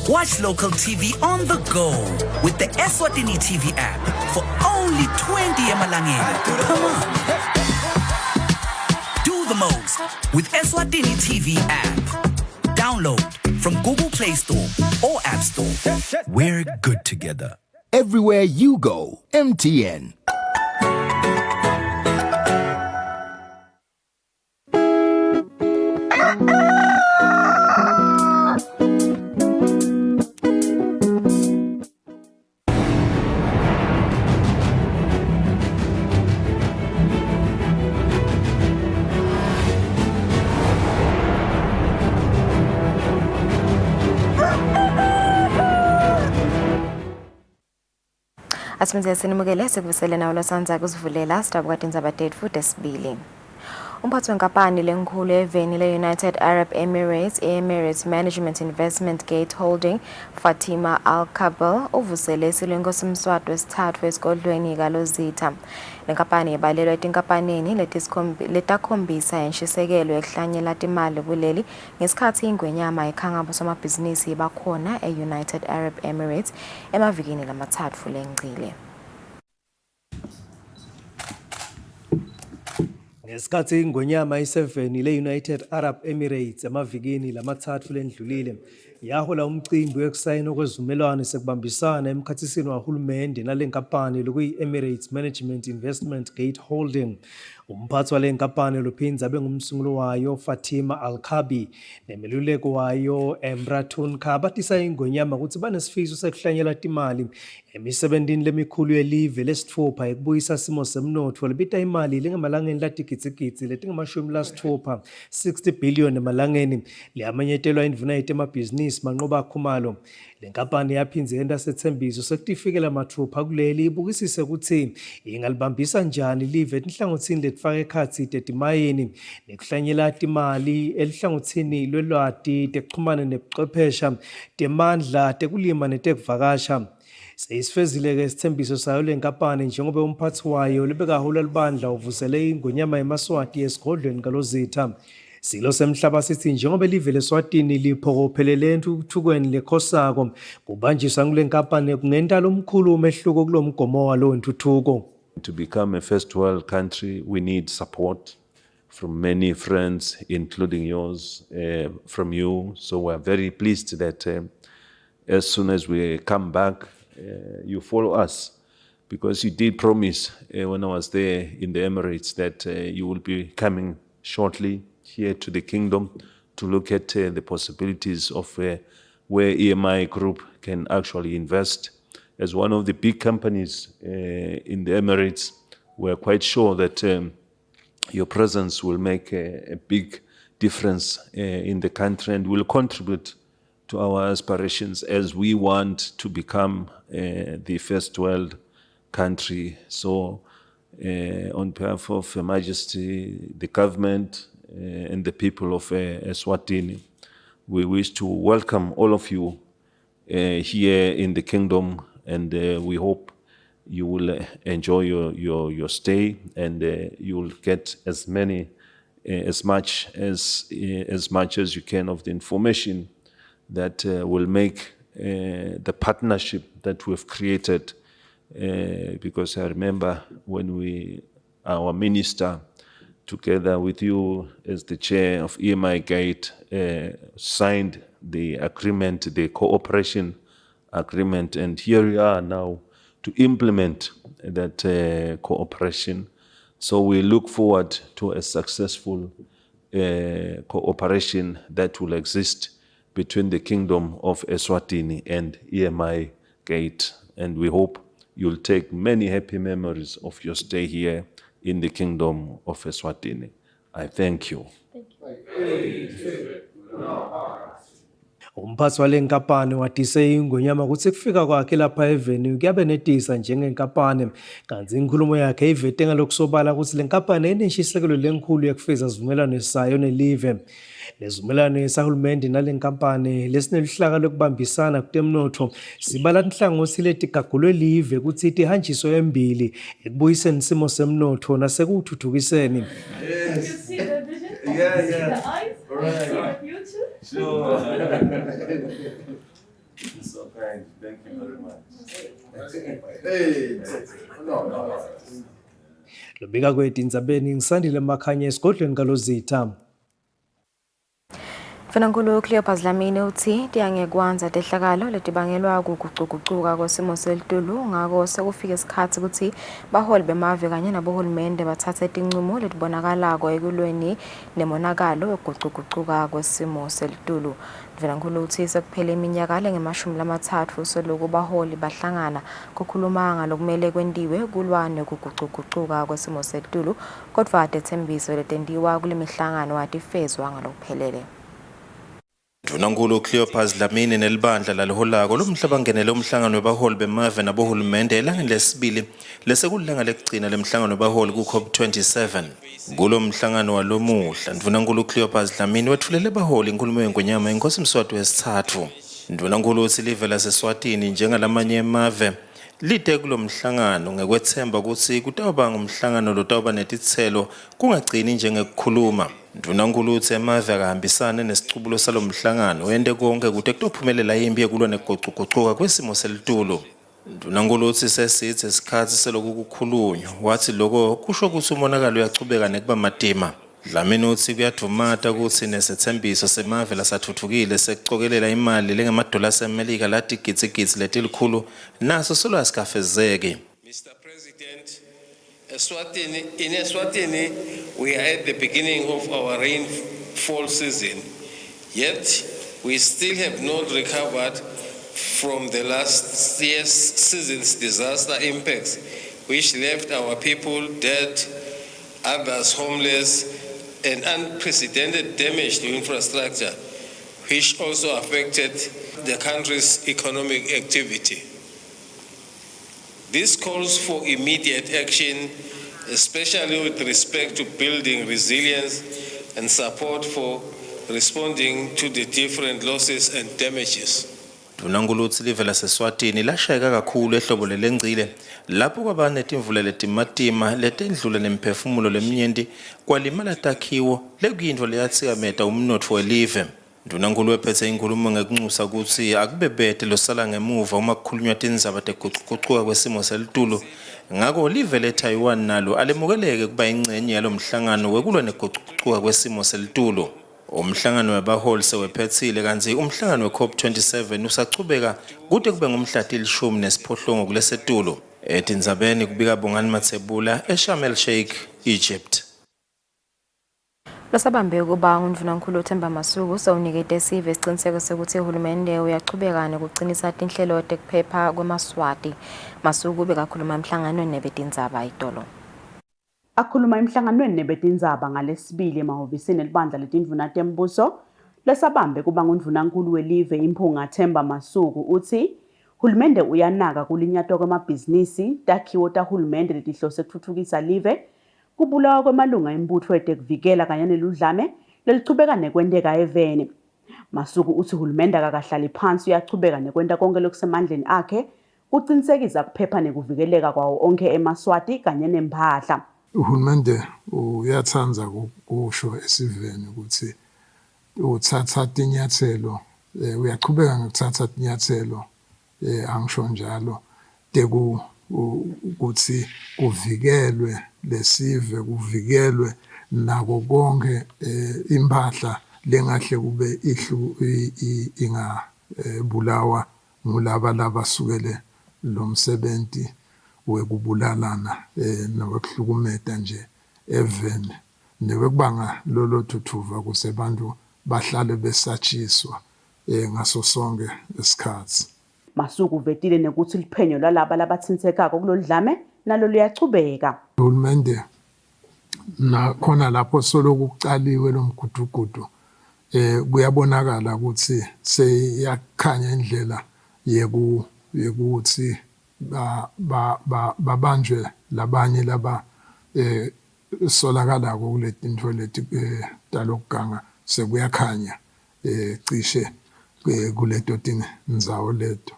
Watch local TV on the go with the Eswatini TV app for only 20 emalangeni. Come on. Do the most with Eswatini TV app. Download from Google Play Store or App Store. We're good together. Everywhere you go, MTN. Asimenze sinimukele sikuvusele nawo losanza kusivulela sitabukati indzaba yethu desibili. Umphathi wenkampani lenkhulu eveni le-United Arab Emirates, Emirates Management Investment Gate Holding, Fatima Al-Kabel, uvusele isilingo simswati wesithathu esigodlweni kalozitha. Le nkampani ibalelwa etinkampanini letakhombisa inshisekelo ekuhlanyela timali kuleli ngesikhathi ingwenyama ikhanga bosomabhizinisi bakhona e-United Arab Emirates emavikini lamathathu lengcile. Ngesikhathi ingwenyama i7 le-United Arab Emirates emavikini lamathathu lendlulile yahola umcimbi wekusayina kwezivumelwano sekubambisana emkhathisini wahulumende nale nkampani lokuyi-Emirates Management Investment Gate Holding. Umphathi wale nkampani lophinza abe ngumsunguli wayo Fatima Al-Kabi nemeluleko wayo Emratun Kha batisa ingwenyama ukuthi banesifiso sekuhlanyela timali emisebenzini lemikhulu yelive lesithupha ekubuyisa simo semnotho libita imali lengamalangeni latigitsigitsi letingamashumi 60 billion emalangeni liyamanyetelwa indvuna yemabhizinisi manqoba khumalo. Le nkampani yaphinze yenta sethembiso sekutifikela mathupha kuleli ibukisise ukuthi ingalibambisa njani live etinhlangothini letifaka ekhatsi tetimayini nekuhlanyela timali elihlangothini lwelwati tekuxhumana nebuchwephesha temandla tekulima netekuvakasha. Seyisifezile-ke isithembiso sayo le nkampani njengoba umphathi wayo libekahula libandla uvusele ingonyama yemaswati esigodlweni kalozitha. Silo semhlaba sithi njengoba live leSwatini liphokophelele entuthukweni lekhosako kubanjiswa kule nkampani kungentala omkhulu umehluko kulomgomo walo wentuthuko. To become a first world country, we need support. from many friends, including yours, from you. So we're very pleased that as soon as we come back, you follow us, because you did promise when I was there in the Emirates that you will be coming shortly here to the kingdom to look at the possibilities of where EMI Group can actually invest. As one of the big companies in the Emirates, we're quite sure that your presence will make a big difference in the country and will contribute to our aspirations as we want to become the first world country. So on behalf of Her Majesty, the government and the people of Eswatini, we wish to welcome all of you here in the kingdom, and we hope you will enjoy your stay, and you will get as much as you can of the information that will make the partnership that we've created. Because I remember when our minister, together with you as the chair of EMI Gate, signed the agreement, the cooperation agreement, and here we are now to implement that cooperation. So we look forward to a successful cooperation that will exist between the Kingdom of Eswatini and EMI Gate. And we hope you'll take many happy memories of your stay here in the Kingdom of Eswatini. I thank you. Umphathi wale nkampani watise ingonyama ukuthi kufika kwakhe lapha evenue kuyabe netisa njengenkampani, kanti inkulumo yakhe ivete ngalokusobala ukuthi le nkampani ineshisekelo lenkulu yakufeza zivumelwano sayo nelive. Lezivumelwano esahulumende nale nkampani lesinelihlaka lokubambisana kutemnotho sibala inhlangothi letigagulwe live ukuthi ihanjiso embili ekubuyiseni isimo semnotho nasekuthuthukiseni. Sure. So kind. Thank you very much. Lobika kwethu indzabeni ngisandile makhanya esigodlweni kalozitha. Mfanankulu Cleopas Dlamini uthi tiyangekwanza tehlakalo letibangelwa kugucugucuka kwesimo selitulu, ngako sekufika isikhathi ukuthi baholi bemave kanye nabohulumende bathathe itinqumo letibonakalako ekulweni nemonakalo wokugucugucuka kwesimo selitulu. Mfanankulu uthi sekuphele iminyaka le-30 selokhu baholi bahlangana kukhuluma ngalokumele kwendiwe kulwa nokugucugucuka kwesimo selitulu, kodwa tethembiso letendiwa kule mihlangano atifezwa ngalokuphelele. Mfanankulu Cleopas Dlamini nelibandla laliholako lomhlaba ngenele umhlangano webaholi bemave nabohulumende elangeni lesibili lesekulilanga lekugcina lemhlangano webaholi ku-COP27. Kulo mhlangano walomuhla Mfanankulu Cleopas Dlamini wethulele baholi inkulumo yengonyama inkosi Mswati wesithathu. Mfanankulu uthi live laseSwatini njengalamanye emave lide kulo mhlangano ngekwethemba ukuthi kutawuba ngumhlangano lotawuba netithelo kungagcini njengekukhuluma. Mfanankulu uthi emave akahambisane nesicubulo salo mhlangano wende konke ukuthi kutophumelela impi yekulwa negucugucuka kwesimo selitulu. Mfanankulu uthi sesithi isikhathi seloku kukhulunywa wathi lokho kusho ukuthi umonakalo uyachubeka nekuba madima. Dlamini uthi kuyadumata ukuthi nesethembiso semave lasathuthukile sekucokelela imali lengamadola asemelika latigitsigitsi letilikhulu naso solo asikafezeki. Mr. President, in Eswatini, we are at the beginning of our rainfall season, yet we still have not recovered from the last year's season's disaster impacts, which left our people dead, others homeless, and unprecedented damage to infrastructure, which also affected the country's economic activity. This calls for immediate action, especially with respect to building resilience and support for responding to the different losses and damages. Mfanankulu uthi live laseSwatini lashayeka kakhulu ehlobo lelengcile lapho kwaba netimvula letimatima letendlula nemphefumulo leminyenti kwalimala takhiwo lekuyinto leyatsikameta umnotfo welive. Mfanankulu wephethe inkulumo ngekunxusa ukuthi akubebete losala ngemuva uma kukhulunywa tindzaba tegucugucuka kwesimo selitulu ngako live leTaiwan nalo alemukeleke kuba ingcenye yalomhlangano wekulwa neguquguquka kwesimo selitulo. Umhlangano wabaholi sewephethile kanti umhlangano weCOP27 usachubeka kude kube ngomhla ti-18 kulesetulo. Etinzabeni kubika Bongani Mathebula eSharm el Sheikh, Egypt. Losabambe ukuba uNdunankulu Themba Masuku sewunikete isive isiqiniseko sokuthi uhulumende uyachubeka nokuqinisa inhlelo zokuphepha kwamaSwati. Masuku bekakhuluma emhlanganweni nebetindzaba itolo. Akhuluma emhlanganweni nebetindzaba ngalesibili emahhovisini elibandla letindvuna tembuso lesabambe kuba nguNdunankulu welive imphunga Themba Masuku uthi hulumende uyanaka kulinyatwa kwamabhizinisi takhiwo tahulumende letihlose kutfutfukisa live kubulawa kwemalunga embutho etekuvikela kanye neludlame lelichubeka nekwenteka eveni. Masuku uthi hulumende akakahlali phansi uyachubeka nekwenta konke lokusemandleni akhe kucinisekisa kuphepha nekuvikeleka kwawo onke emaswati kanye nemphahla. Uhulumende uyatsanza kusho esiveni ukuthi uthatha tinyathelo uyachubeka ngokuthatha tinyathelo angisho njalo ukuthi kuvikelwe lesive kuvikelwe nako konke impahla lengahle kube ingabulawa ngulaba labasukele lomsebenzi wekubulalana nokuhlukumeta nje eveni nekubanga lolo thuthuva kuse bantu bahlale besatshiswa ngaso sonke isikhathi. Masuku vetile nekuthi liphenyo lalaba labathintekako kulodlame nalo luyachubeka. Uhulumende nakhona lapho soloku kucaliwe lomgudugudu kuyabonakala ukuthi seyakhanya indlela yekuthi babanjwe labanye laba solakala kuletintfo leti talokuganga sekuyakhanya cishe kuleto tindzawo leto.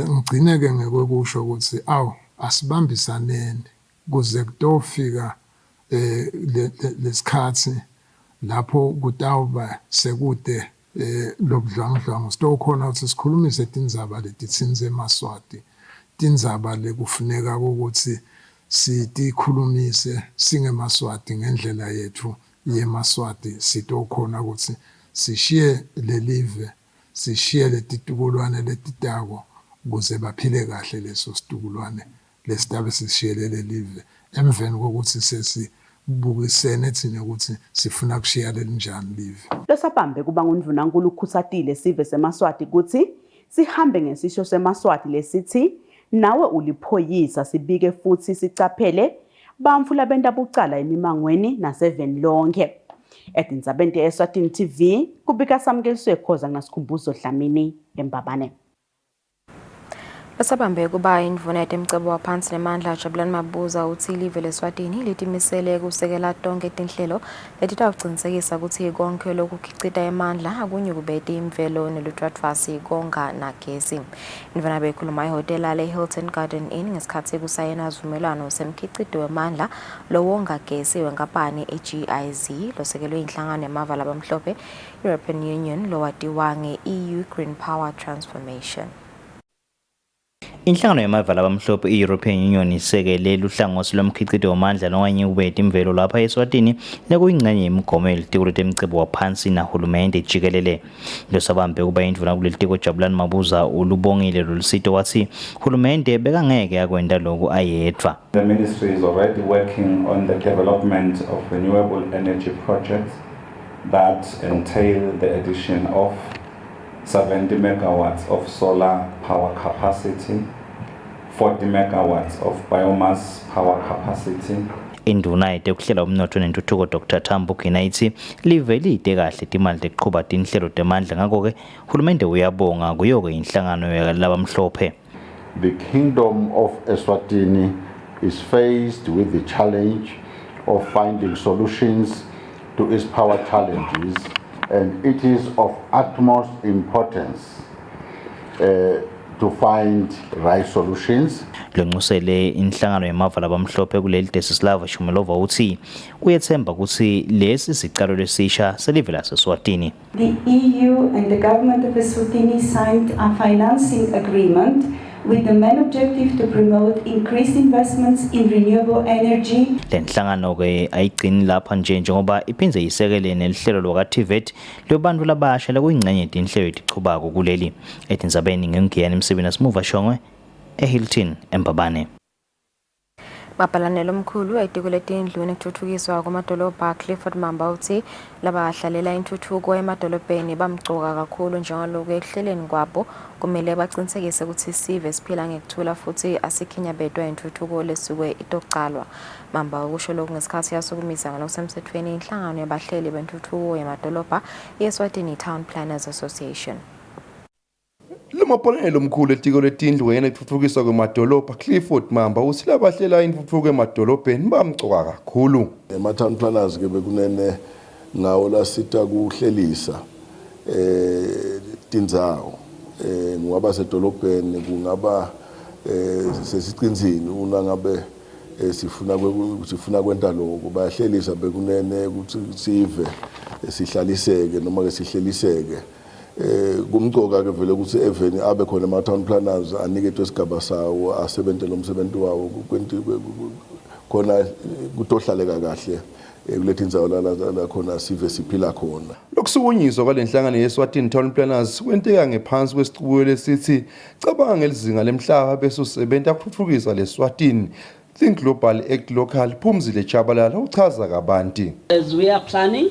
Ngigcine ke ngekwekusho ukuthi asibambisaneni kuze kutofika lesikhathi lapho kutawuba sekude lobudlangudlangu sitokhona ukuthi sikhulumise tindzaba letitsinze emaswati. Tindzaba lekufuneka ukuthi sitikhulumise singemaswati ngendlela yethu yemaswati sitokhona ukuthi sishiye lelive sishiye letitukulwane letitako kuze baphile kahle leso situkulwane lesitabe sishiyele lelive emveni kokuthi sesibukisene thina ukuthi sifuna kushiya lelinjani live. Losabambe kuba nguNdunankulu ukhusatile sive semaswati ukuthi sihambe ngesisho semaswati lesithi nawe uliphoyisa sibike futhi sicaphele bamfu labenta bucala emimangweni naseveni lonke. Etindzabeni Eswatini TV kubika samkeliswe khoza ngasikhumbuzo Dlamini eMbabane. Losabambe kuba indvuna yetemcebo waphansi nemandla Jabulani Mabuza uthi live leSwatini litimisele kusekela tonke tinhlelo letitawucinisekisa ukuthi konke lokukhicita emandla akunye kubete imvelo nelutratfasi konga nagesi. Indvuna bekhuluma ihhotela le-Hilton Garden Inn ngesikhathi kusayena vumelwano semkhicito wemandla lowonga gesi wenkampani eGIZ losekelwe inhlangano yamava labamhlophe European Union lowatiwa nge-EU Green Power Transformation. Inhlangano yamava labamhlophe i-European Union isekele luhlangosi lomkhicito wamandla nokanye ubete imvelo lapha eSwatini nekuyingxenye yemigomo yelitiko letemcebo waphansi nahulumende jikelele. Losabambe kuba indvuna kulelitiko Jabulani Mabuza ulubongile lolusito wathi hulumende bekangeke akwenda lokhu ayedwa. The ministry is already working on the development of renewable energy projects that entail the addition of 70 megawatts of solar power capacity, 40 megawatts of biomass power capacity. Induna yetekuhlela umnotho nentuthuko Dr. Tambo Kinaiti live lide kahle timali teqhuba tinhlelo temandla ngakho-ke hulumende uyabonga kuyo-ke inhlangano yalabamhlophe. The Kingdom of Eswatini is faced with the challenge of finding solutions to its power challenges, and it is of utmost importance to find right solutions. Lonqusele inhlangano yamava labamhlophe kuleli Desislava Shumelova uthi uyethemba ukuthi lesi sicalo lesisha selive laseSwatini. The EU and the government of Eswatini signed a financing agreement with the main objective to promote increased investments in renewable energy. Lenhlangano ke ayigcini lapha nje njengoba iphindze isekele nelihlelo lwaka-TVET lwebantu labasha lekuyingxenye yetinhlelo etichubako kuleli. Etindzabeni ngengiyani Msibina Simuva Shongwe eHilton eMbabane. Mabhalanelo omkhulu etiko letindlu nekuthuthukiswa kwamadolobha Clifford Mamba uthi labahlalela intuthuko emadolobheni bamgcoka kakhulu njengaloku ekuhleleni kwabo kumele baqinisekise ukuthi sive siphila ngekuthula futhi asikhinyabedwa intuthuko lesuke itoqalwa. Mamba ukusho lokhu ngesikhathi yasukumisa ngalokusemthethweni inhlangano yabahleli bentuthuko yamadolobha yeSwatini Town Planners Association. Lemaphalanelo omkhulu etiko letindlu kanye nekuthuthukiswa kwamadolobha Clifford Mamba uthi labahlela intuthuko emadolobheni bamgcoka kakhulu. Ema-town planners ke bekunene ngawo lasita kuhlelisa tindzawo ngaba sedolobheni kungaba sesicinzini una ngabe sifuna kwenta lokho bayahlelisa bekunene ukuthi sive sihlaliseke noma ke sihleliseke. Kumgcoka ke vele ukuthi even abe khona ama-town planners aniketwe isigaba sawo asebenze lo msebenzi wawo khona kutohlaleka kahle kulethi indzawo la khona sive siphila khona. Lokusukunyiswa kwalenhlangano yeSwatini Town Planners kwenteka ngephansi kwesiqubulo lesithi cabanga ngelizinga lemhlaba bese usebenta ukuthuthukisa leSwatini. Think Global Act Local Phumzile Chabalala uchaza kabanti. As we are planning,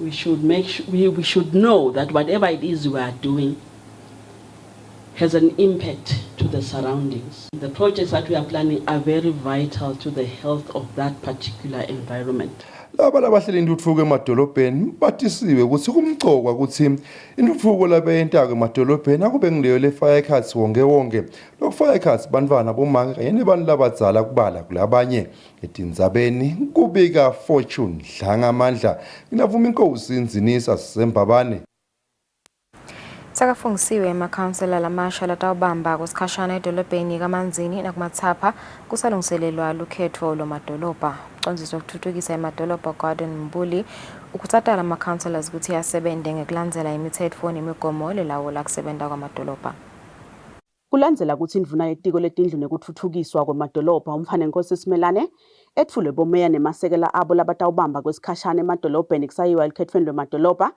we should we should know that whatever it is we are doing has an impact to the surroundings. The projects that we are planning are very vital to the health of that particular environment. Laba labahleli intuthuko emadolobheni batisiwe ukuthi kumgcokwa ukuthi intuthuko labeyentaka emadolobheni akube ngileyo le-fire cards wonke lokufire cards bantwana bomake kanye nebantu labadzala kubala kulabanye etindzabeni kubika Fortune Dlangamandla nginavuma inkosi inzinisa sisembabane. Sakafungisiwe amakhansela lamasha latawubamba kusikhashana edolobheni kaManzini nakumathapha kusalungiselelwa lukhetho lomadolobha. Ucondziswa ukuthuthukisa emadolobha Garden Mbuli ukutsatala ama-councillors ukuthi yasebenze ngekulandzela imithetho nemigomo lelawula kusebenza kwamadolobha. Kulandzela ukuthi indvuna yetiko letindlu nekuthuthukiswa kwamadolobha uMfanenkosi Simelane etfule bomeya nemasekela abo labatawubamba kwesikhashana emadolobheni kusayiwa elikhethweni lwemadolobha.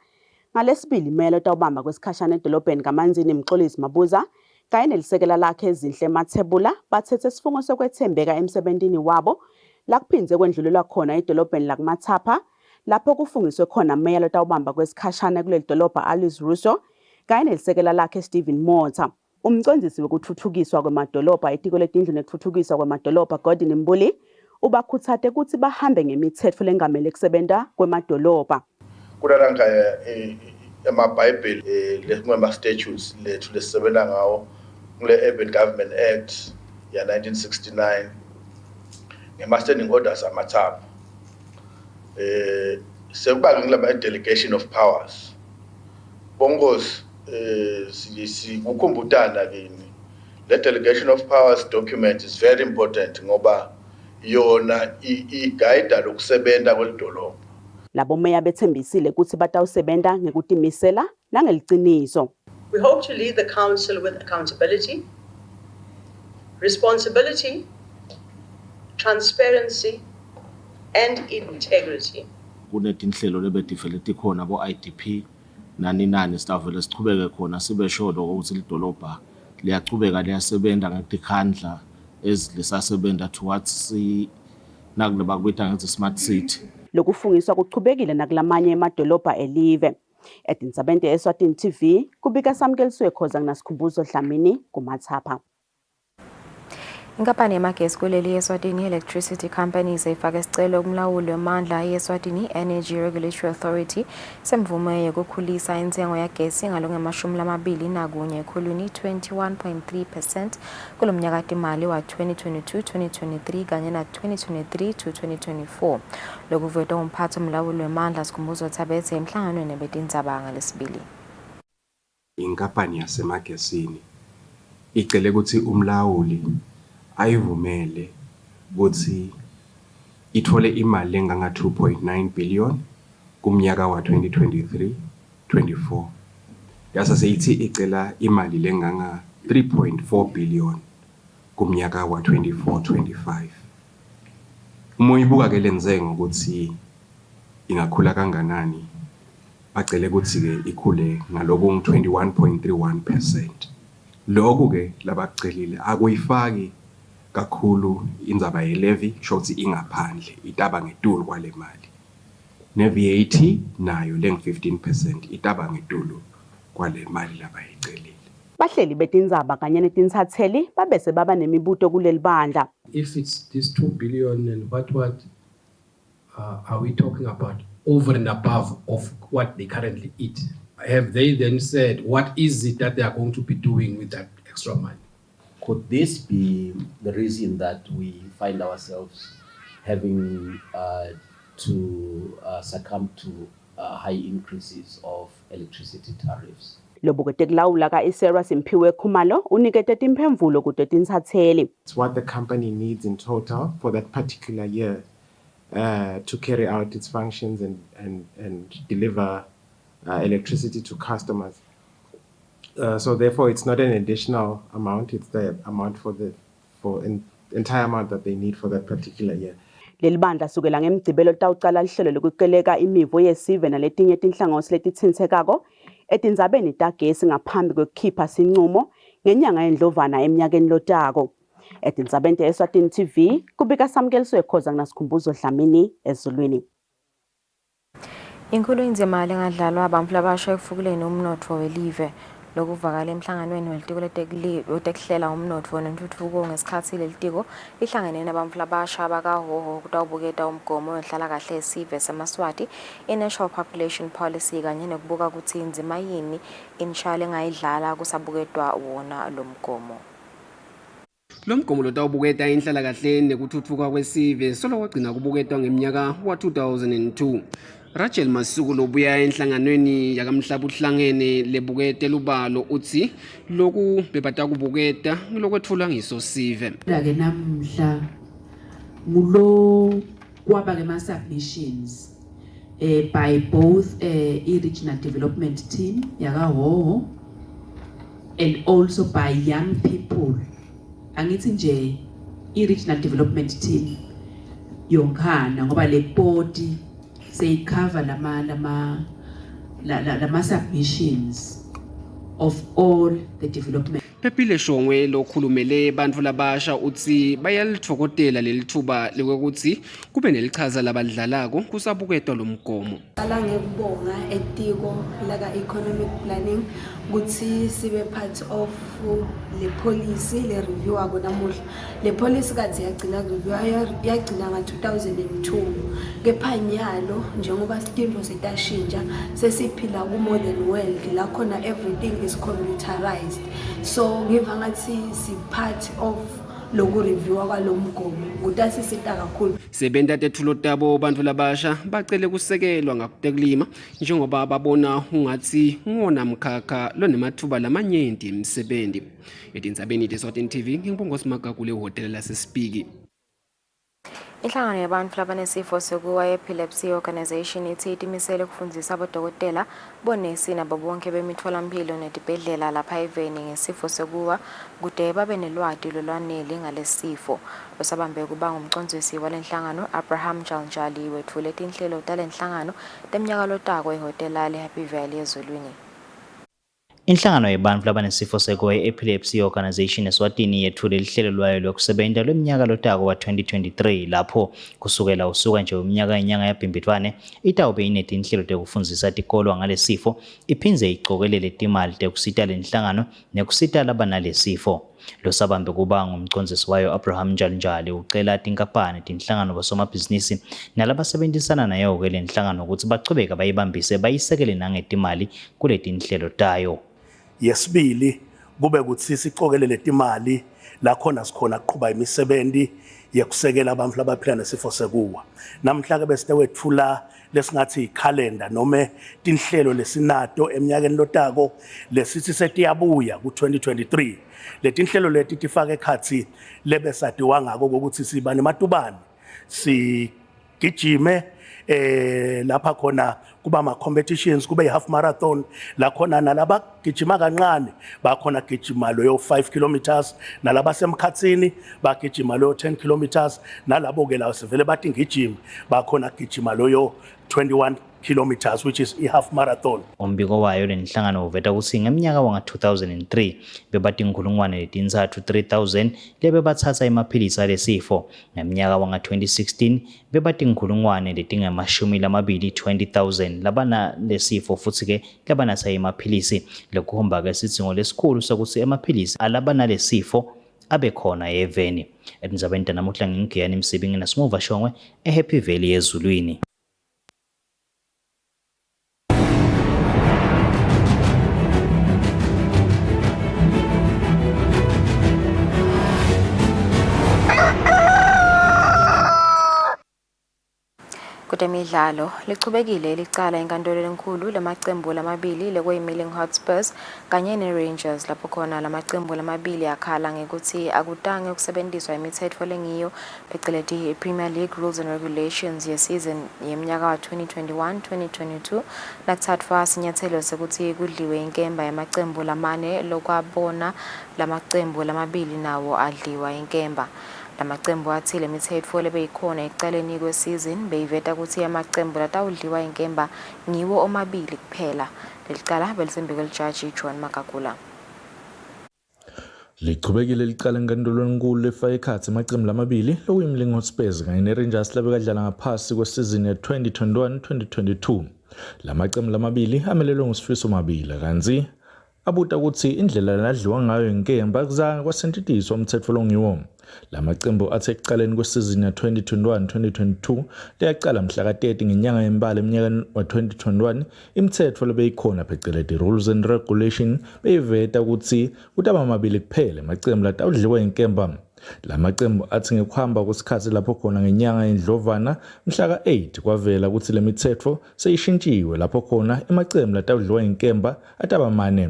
Ngalesibili meya lotawubamba kwesikhashana edolobheni kaManzini Mxolisi Mabuza kanye nelisekela lakhe Zinhle Mathebula bathethe isifungo sokwethembeka emsebentini wabo la kuphindze kwendlulelwa khona edolobheni lakumathapha lapho kufungiswe khona meya lotawubamba kwesikhashana kuleli dolobha Alice Russo kanye nelisekela lakhe Stephen Mota. Umcondzisi wekuthuthukiswa kwamadolobha etiko letindlu nekuthuthukiswa kwamadolobha Gordon Mbuli ubakhuthate ukuthi bahambe ngemithetho lengamele kusebenta kwemadolobha. Kulalanga emabhayibheli lesingwema statutes lethu lesisebenza ngawo kule Urban Government Act ya 1969 ngema-standing orders amathapha. Sekuba ngilaba delegation of powers. Bongozi sikukhumbutana kini. Le delegation of powers document is very important ngoba yona i-guide lokusebenza kwelidolobha. Labo meya bethembisile ukuthi batawusebenta ngekutimisela nangeliciniso. We hope to lead the council with accountability, responsibility, transparency and integrity. Kunetinhlelo lebediveloped khona bo-IDP nani sitavele sichubeke khona sibe sure ukuthi lidolobha liyachubeka liyasebenza ngetikhandla ezilisasebenza towards nakuleba kwetha ngathi smart city. Lokufungiswa kuchubekile nakulamanye emadolobha elive. Etindzabeni eSwatini TV kubika samkeliswe khoza nginasikhumbuzo Dlamini kumathapha. Inkampani yamagesi kuleli yeSwatini Electricity Companies ifake isicelo kumlawuli wamandla yeSwatini Energy Regulatory Authority semvume yokukhulisa intengo yagesi ngalonge21 ekhulwini 21.3% kulomnyaka imali wa 2022-2023 kanye na 2023-2024. Lokuvotwa umphathi omlawuli wamandla sikhumbuzo Thabethe emhlanganweni nebetindzaba ngalesibili. Inkampani yasemagesini icele ukuthi umlawuli ayivumele ukuthi ithole imali enganga 2.9 billion kumnyaka wa 2023-24. Yasa seyithi icela imali lenganga 3.4 billion kumnyaka wa 24-25. Uma uyibuka ke lenze ngokuthi ingakhula kanganani, bacele ukuthi ke ikhule ngaloku 21.31%. Lokhu ke labacelile akuyifaki kakhulu indzaba ye-levy, shothi ingaphandle itaba ngetulu kwale mali. Ne-VAT nayo lengu-15% itaba ngetulu kwale mali labayicelile. Bahleli betindzaba kanye netinsatheli babese baba nemibuto kuleli bandla. If it's this 2 billion and what are we talking about over and above of what they currently eat? Have they then said what is it that they are going to be doing with that extra money? Could this be the reason that we find ourselves having to succumb to high increases of electricity tariffs? Lobukete kulawula ka Isera Simphiwe Khumalo unikete timphendvulo kuto tinsatheli. It's what the company needs in total for that particular year to carry out its functions and deliver electricity to customers. So therefore, it's not an additional amount; it's the amount for entire amount that they need for that particular year. Leli bandla sukela ngemgcibelo tawucala lihlelo lokukeleka imivo yesive naletinye tinhlangosi letitsintekako etindzabeni tagesi ngaphambi kwekukhipha sinqumo ngenyanga yendlovana eminyakeni lotako. Etindzabeni te-Eswatini TV kubika Samkeliswe Khoza kunasikhumbuzo Dlamini ezulwini. Inkulu inzima lengadlalwa abantu labasha ekufukuleni umnotfo welive lokuvakala emhlanganweni welitiko letekihlela umnotfo nentuthuko ngesikhathi lelitiko lihlangene nabantu labasha abakahoho kutawubuketa umgomo wenhlala kahle esive seMaswati i-National Population Policy kanye nekubuka ukuthi inzima yini inshalo engayidlala kusabuketwa wona lo mgomo. Lo mgomo lotawubuketa inhlala kahle nekuthuthukwa kwesive solo wagcina kubuketwa ngeminyaka wa 2002. Rachel Masuku lobuya enhlanganweni yakamhlaba uhlangene lebukete lubalo uthi loku bebata kubuketa lokwethula ngisosive. Ke namhla ngulo kwaba ke ma submissions by both i-regional development team yakahoho and also by young people. Angithi nje i-regional development team yonkhana ngoba le body say cover lama submissions of all the development. Pepile Shongwe lokhulumele bantfu labasha uthi bayalithokotela lelithuba lokuthi kube nelichaza labadlalako kusabuketwa lo mgomo. Qala ngekubonga etiko laka economic planning ukuthi sibe part of le policy le review ako namuhla. Le policy kade yagcina review yagcina nga 2002 kepha nyalo njengoba izinto zetashintsha sesiphila ku modern world la khona everything is computerized. So ngiva ngathi si part of loku review kwalo mgomo kutasisita kakhulu. Sebenta tethulo tabo bantfu labasha bacele kusekelwa ngakutekulima njengoba babona ungathi ngona mkhakha lonemathuba lamanyenti emsebenzi. Etindzabeni te-Eswatini TV ngingibongosi Magagule hotel lasesipiki. Inhlangano yabantu labanesifo sekuwa epilepsy organization ithi itimisele ukufundisa abodokotela bonesi nabo bonke bemitholampilo netibhedlela lapha eveni ngesifo sekuwa kude babe nelwati lolwanele ngalesifo. Osabambe kuba ngumcondzisi walenhlangano Abraham Jaljali wethule tinhlelo talenhlangano temnyaka lotako ehotela le-Happy Valley ezulwini. Inhlangano yabantu labanesifo sekuwa epilepsy organization Eswatini yethule lihlelo lwayo lokusebenza lweminyaka lotako wa 2023 lapho kusukela usuka nje uminyaka inyanga yabhimbidwane itawube inetinhlelo tekufundisa tikolwa ngalesifo iphindze icokelele timali tekusita lenhlangano nekusita labanalesifo. Losabambe kuba ngumcondzisi wayo Abraham Jaljali ucela tinkampani tinhlangano basomabhizinisi nalabasebenzisana nayo ke lenhlangano ukuthi bachubeka bayibambise bayisekele nangetimali kuletinhlelo tayo. Yesibili kube ukuthi sicokelele timali la khona sikhona kuqhuba imisebenzi yekusekela abantu abaphila nesifo sekuwa. Namhla ke bese wethula lesingathi ikhalenda noma tinhlelo lesinato eminyakeni lotako lesithi setiyabuya ku2023. Letinhlelo leti tifaka ekhathi lebesadiwa ngako ukuthi siba nematubane sigijime lapha khona kuba ama-competitions, kube yi-half marathon, la khona nalaba gijima kancane, bakhona gijima loyo 5 kilometers, nalaba semkhatsini, bagijima loyo 10 kilometers, nalabo-ke lawo sivele bathi ngijima, bakhona gijima loyo 21 kilometers, which is a half marathon. Umbiko wayo lenhlangano uveta kutsi ngeminyaka wanga 2003 bebati inkhulungwane letintsatfu 3000 lebe batsatsa emaphilisi alesifo. Ngeminyaka wanga 2016 bebati inkhulungwane letingemashumi lamabili 20,000 labana lesifo futsi ke labanatsa emaphilisi. Lokuhomba ke sidzingo lesikhulu sekutsi emaphilisi alabana lesifo abe khona eveni. Etindzabeni tanamuhla ngingiyani Msibingi naSimuva Shongwe eHappy Valley eZulwini. Kutemidlalo lichubekile licala inkantolo lenkulu lamaqembu lamabili lekuyimilling Hotspurs kanye neRangers lapho khona lamaqembu lamabili akhala ngekuthi akutange ukusebenziswa imithetho lengiyo phecelezi iPremier League Rules and Regulations yesizon yeminyaka wa 2021-2022 nakuthathwa sinyathelo sekuthi kudliwe inkemba yamaqembu lamane lokwabona lamaqembu lamabili nawo adliwa inkemba. Lamaqembu athile imithetho lebeyikhona ekuqaleni kwesizini beyiveta ukuthi amaqembu latawudliwa inkemba ngiwo omabili kuphela. Lelicala belisembeke lijaji John Magagula. Lichubekile licala inkantolo enkulu lefaka ekhatsi amaqembu lamabili lokuyimilling Hotspurs kanye neRangers labekadlala ngaphasi kwesizini ya 2021-2022. Lamaqembu lamabili amelelwe nguSifiso Mabila kanti abuta ukuthi indlela ladliwa ngayo inkemba kuzange kwasentshentiswa umthetho longiwo. Lamaqembu athe ekuqaleni kwesizini ya 2021-2022 leyaqala mhla ka-30 ngenyanga yembala eminyakeni wa 2021 imithetho lebeyikhona phecelezi rules and regulation beyiveta ukuthi amabili kuphela amaqembu latawudliwa inkemba. Lamaqembu athi ngekuhamba kwesikhathi lapho khona ngenyanga yeNdlovana mhla ka-8 kwavela ukuthi le mithetho seyishintshiwe lapho khona amaqembu latawudliwa inkemba atabamane.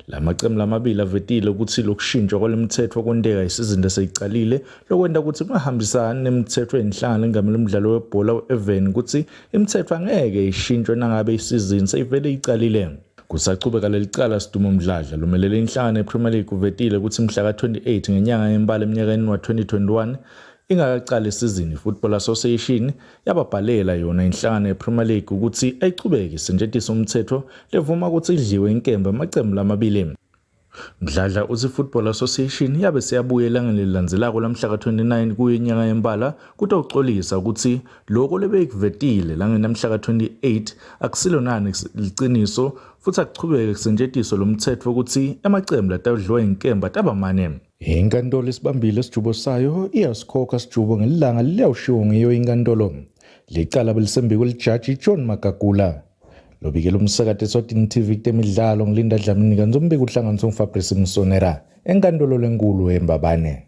Lamaqembu lamabili avetile ukuthi lokushintshwa kwalemithetho kwenteka isizini eseyicalile lokwenta ukuthi kungahambisani nemithetho yenhlangano engamele umdlalo webhola eveni ukuthi imithetho angeke ishintshwe nangabe isizini seyivele icalile. Kusachubeka lelicala Sidumo Mdladla lomelele inhlangano yePremier League uvetile ukuthi mhla ka-28 ngenyanga yembala eminyakeni wa 2021 ingakaqala isizini iFootball Association yababhalela yona inhlangano yePremier League ukuthi ayichubeke isentshentiswa umthetho levuma ukuthi idliwe inkemba amaqembu lamabili. Mdladla uthi iFootball Association yabe siyabuya elangeni elilandzelako lamhla ka-29 kuyo inyanga yembala kuthi uxolisa ukuthi lokho lebeyikuvetile langeni namhla ka-28 akusilo nani liciniso futhi akuchubeke kusentshentiswa lomthetho ukuthi amaqembu latawudliwa inkemba tabamane. Inkantolo isibambile isijubo sayo iyasikhokha isijubo ngelilanga liyawushiwo ngiyo inkantolo. Licala belisembeke lijaji John Magagula. Lobikela umsakate Eswatini TV kutemidlalo ngilinda Dlamini kanti umbiko uhlanganiswa nguFabrice Msonera enkantolo lenkulu eMbabane.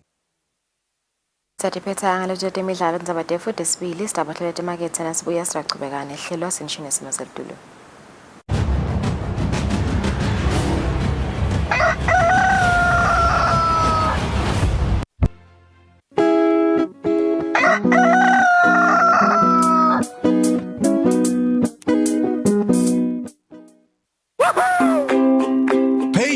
Satiphetha ngalezo temidlalo ndzaba futhi sibili sidabahlele temakethe nasibuya sirachubeka nehlelo senishini simo selitulo.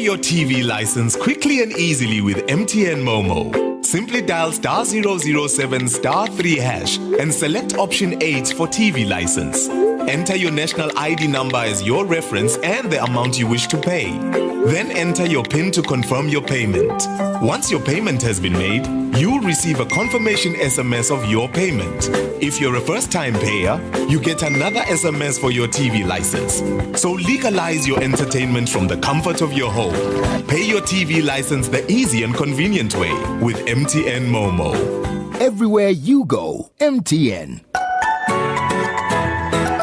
Your TV license quickly and easily with MTN Momo. Simply dial *007 *3 hash and select option 8 for TV license. Enter your national ID number as your reference and the amount you wish to pay. Then enter your PIN to confirm your payment. Once your payment has been made, you'll receive a confirmation SMS of your payment. If you're a first-time payer, you get another SMS for your TV license. So legalize your entertainment from the comfort of your home. Pay your TV license the easy and convenient way with MTN Momo. Everywhere you go, MTN.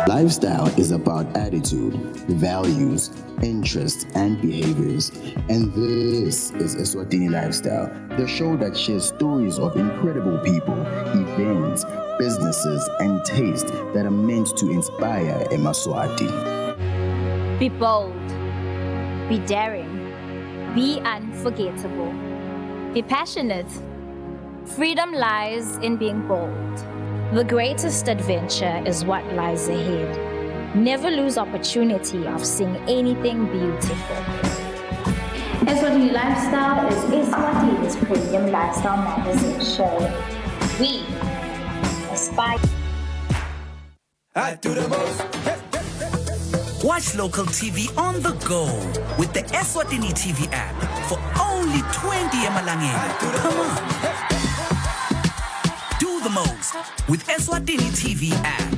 Lifestyle is about attitude, values, interests, and behaviors. And this is Eswatini Lifestyle, the show that shares stories of incredible people, events, businesses, and tastes that are meant to inspire Emaswati. Be bold, be daring, be unforgettable, be passionate. Freedom lies in being bold. The greatest adventure is what lies ahead. Never lose opportunity of seeing anything beautiful. Eswatini Lifestyle is Eswatini's premium lifestyle magazine show. We aspire. I do the most. Watch local TV on the go with the Eswatini TV app for only 20 emalangeni. Come on. Do the most with Eswatini TV app.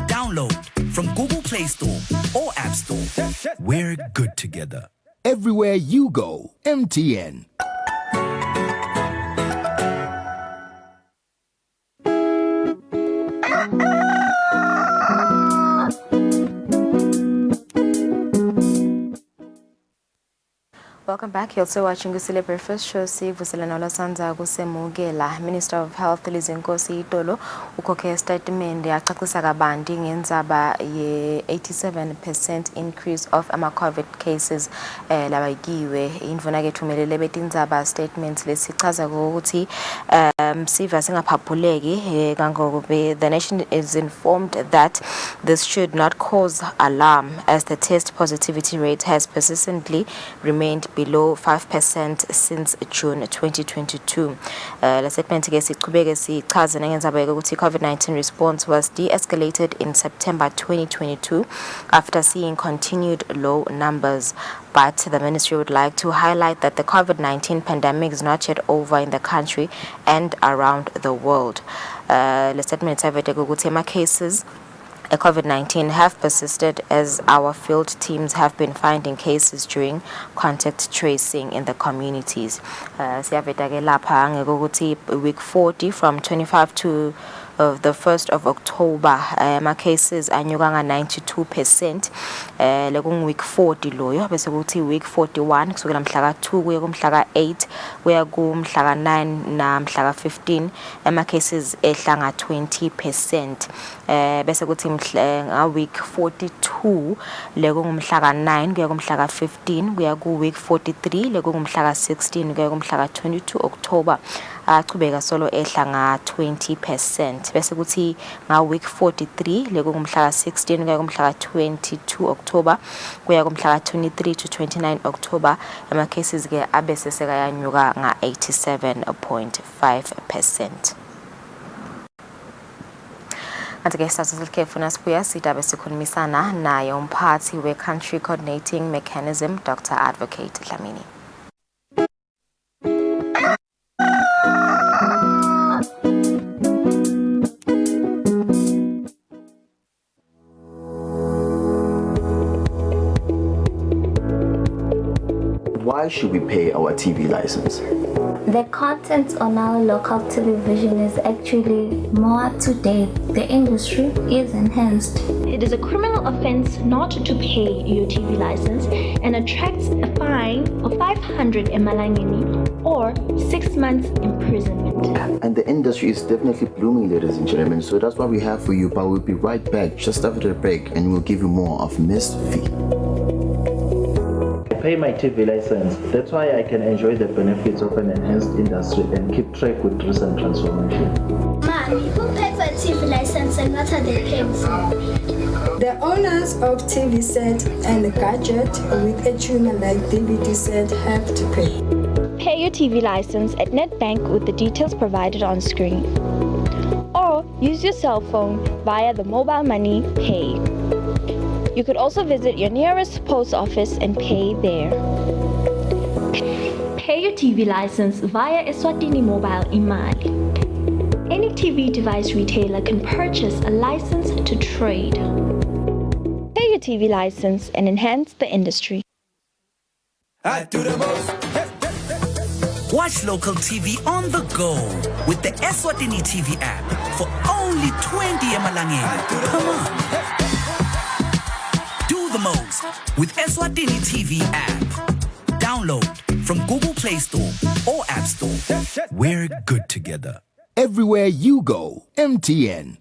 Download from Google Play Store or App Store. We're good together. Everywhere you go, MTN. Welcome back. You're also watching Kusile Breakfast Show. Sivusile nolosanza kusemukela. Minister of Health Lizinkosi Itolo ukhokhe statement yacacisa kabanti ngendzaba ye 87% increase of ama-COVID cases labayikiwe. Indvuna ke thumelele betindzaba statements lesichaza ukuthi siva singaphaphuleki kangobe the nation is informed that this should not cause alarm as the test positivity rate has persistently remained below 5% since June 2022. La statement ke sichubeke sichaze ngendzaba ukuthi COVID-19 response was de-escalated in September 2022 after seeing continued low numbers. But the ministry would like to highlight that the COVID-19 pandemic is not yet over in the country and around the world. The statement said that cases COVID-19 have persisted as our field teams have been finding cases during contact tracing in the communities. Week 40 from 25 to the 1st of October, my cases anyuka nga 92%. Lekung week 40 loyo bese kuthi week 41 kusukela mhla ka 2 kuya kumhla ka 8 kuya kumhla ka 9 na mhla ka 15 ama cases ehla nga 20%. Bese kuthi mhla week 42 lekungumhla ka 9 kuya kumhla ka 15 kuya ku week 43 lekungumhla ka 16 kuya kumhla ka 22 October achubeka solo ehla nga 20%. Bese kuthi nga week 43 lekungumhla ka 16 kuya kumhla ka 22 October kuya kumhla ka 23 to 29 October ama cases ke abese sekayanyuka nga 87.5%. Anti-ke sasizilike funa sibuya sidabe sikhulumisana naye umphathi we-Country Coordinating Mechanism Dr. Advocate Dlamini. Why should we pay our TV license? The content on our local television is actually more up to date. The industry is enhanced. It is a criminal offense not to pay your TV license and attracts a fine of 500 emalangeni or 6 months imprisonment. And the industry is definitely blooming, ladies and gentlemen. So that's what we have for you. But we'll be right back just after the break and we'll give you more of Miss V. Pay my TV license. That's why I can enjoy the benefits of an enhanced industry and keep track with recent transformation. Mommy, who paid for a TV license and what are they paying for? The owners of TV set and a gadget with a tuner like DVD set have to pay. Pay your TV license at NetBank with the details provided on screen. Or use your cell phone via the mobile money pay. You could also visit your nearest post office and pay there. Pay your TV license via Eswatini Mobile Imali. Any TV device retailer can purchase a license to trade. Pay your TV license and enhance the industry. I do the most. Watch local TV on the go with the Eswatini TV app for only 20 emalangeni. Come on. Do the most with Eswatini TV app. Download from Google Play Store or App Store. We're good together. Everywhere you go, MTN.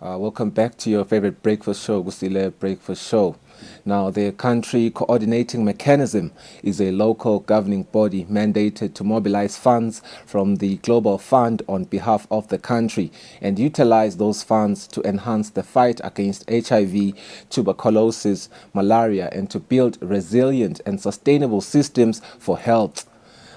Welcome back to your favorite breakfast show, Kusile Breakfast Show. Now, the country coordinating mechanism is a local governing body mandated to mobilize funds from the Global Fund on behalf of the country and utilize those funds to enhance the fight against HIV, tuberculosis, malaria, and to build resilient and sustainable systems for health.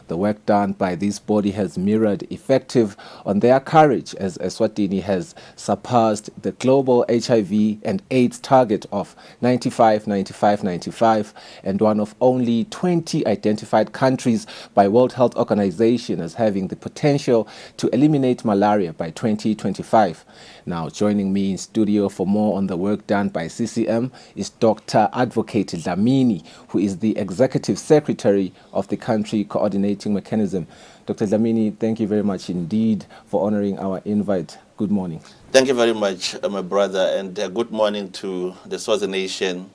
The work done by this body has mirrored effective on their courage as Eswatini has surpassed the global HIV and AIDS target of 95, 95, 95 and one of only 20 identified countries by World Health Organization as having the potential to eliminate malaria by 2025. Now, joining me in studio for more on the work done by CCM is Dr. Advocate Dlamini, who is the Executive Secretary of the Country Coordinating Mechanism. Dr. Dlamini, thank you very much indeed for honoring our invite. Good morning. Thank you very much, my brother, and good morning to the Swazi Nation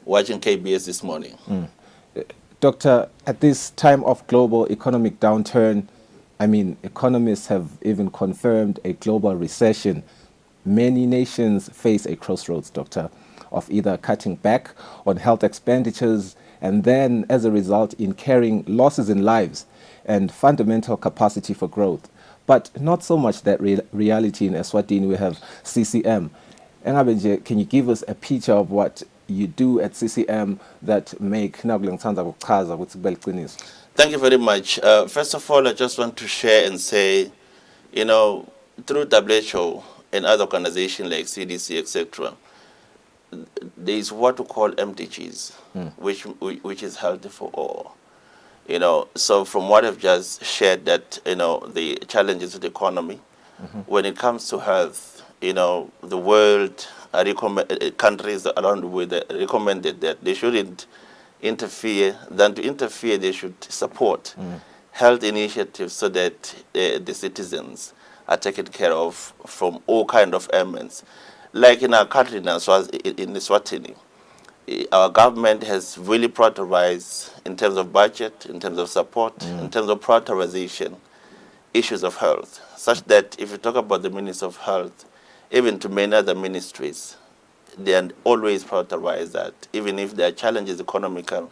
watching KBS this morning. Doctor, at this time of global economic downturn, economists have even confirmed a global recession. Many nations face a crossroads, Doctor, of either cutting back on health expenditures and then, as a result, incurring losses in lives and fundamental capacity for growth. But not so much that reality in Eswatini. We have CCM. Engabenje, can you give us a picture of what you do at CCM that make Thank you very much. First of all, I just want to share and say, through WHO and other organizations like CDC, etc., there is what we call MDGs, which is healthy for all. So from what I've just shared, that the challenges of the economy, when it comes to health, the world, countries around the world recommended that they shouldn't interfere. Than to interfere, they should support health initiatives so that the citizens are taken care of from all kind of ailments. Like in our country now, so in Eswatini, our government has really prioritized in terms of budget, in terms of support, in terms of prioritization, issues of health, such that if you talk about the Ministry of Health, even to many other ministries, they are always prioritized that, even if there are challenges economical,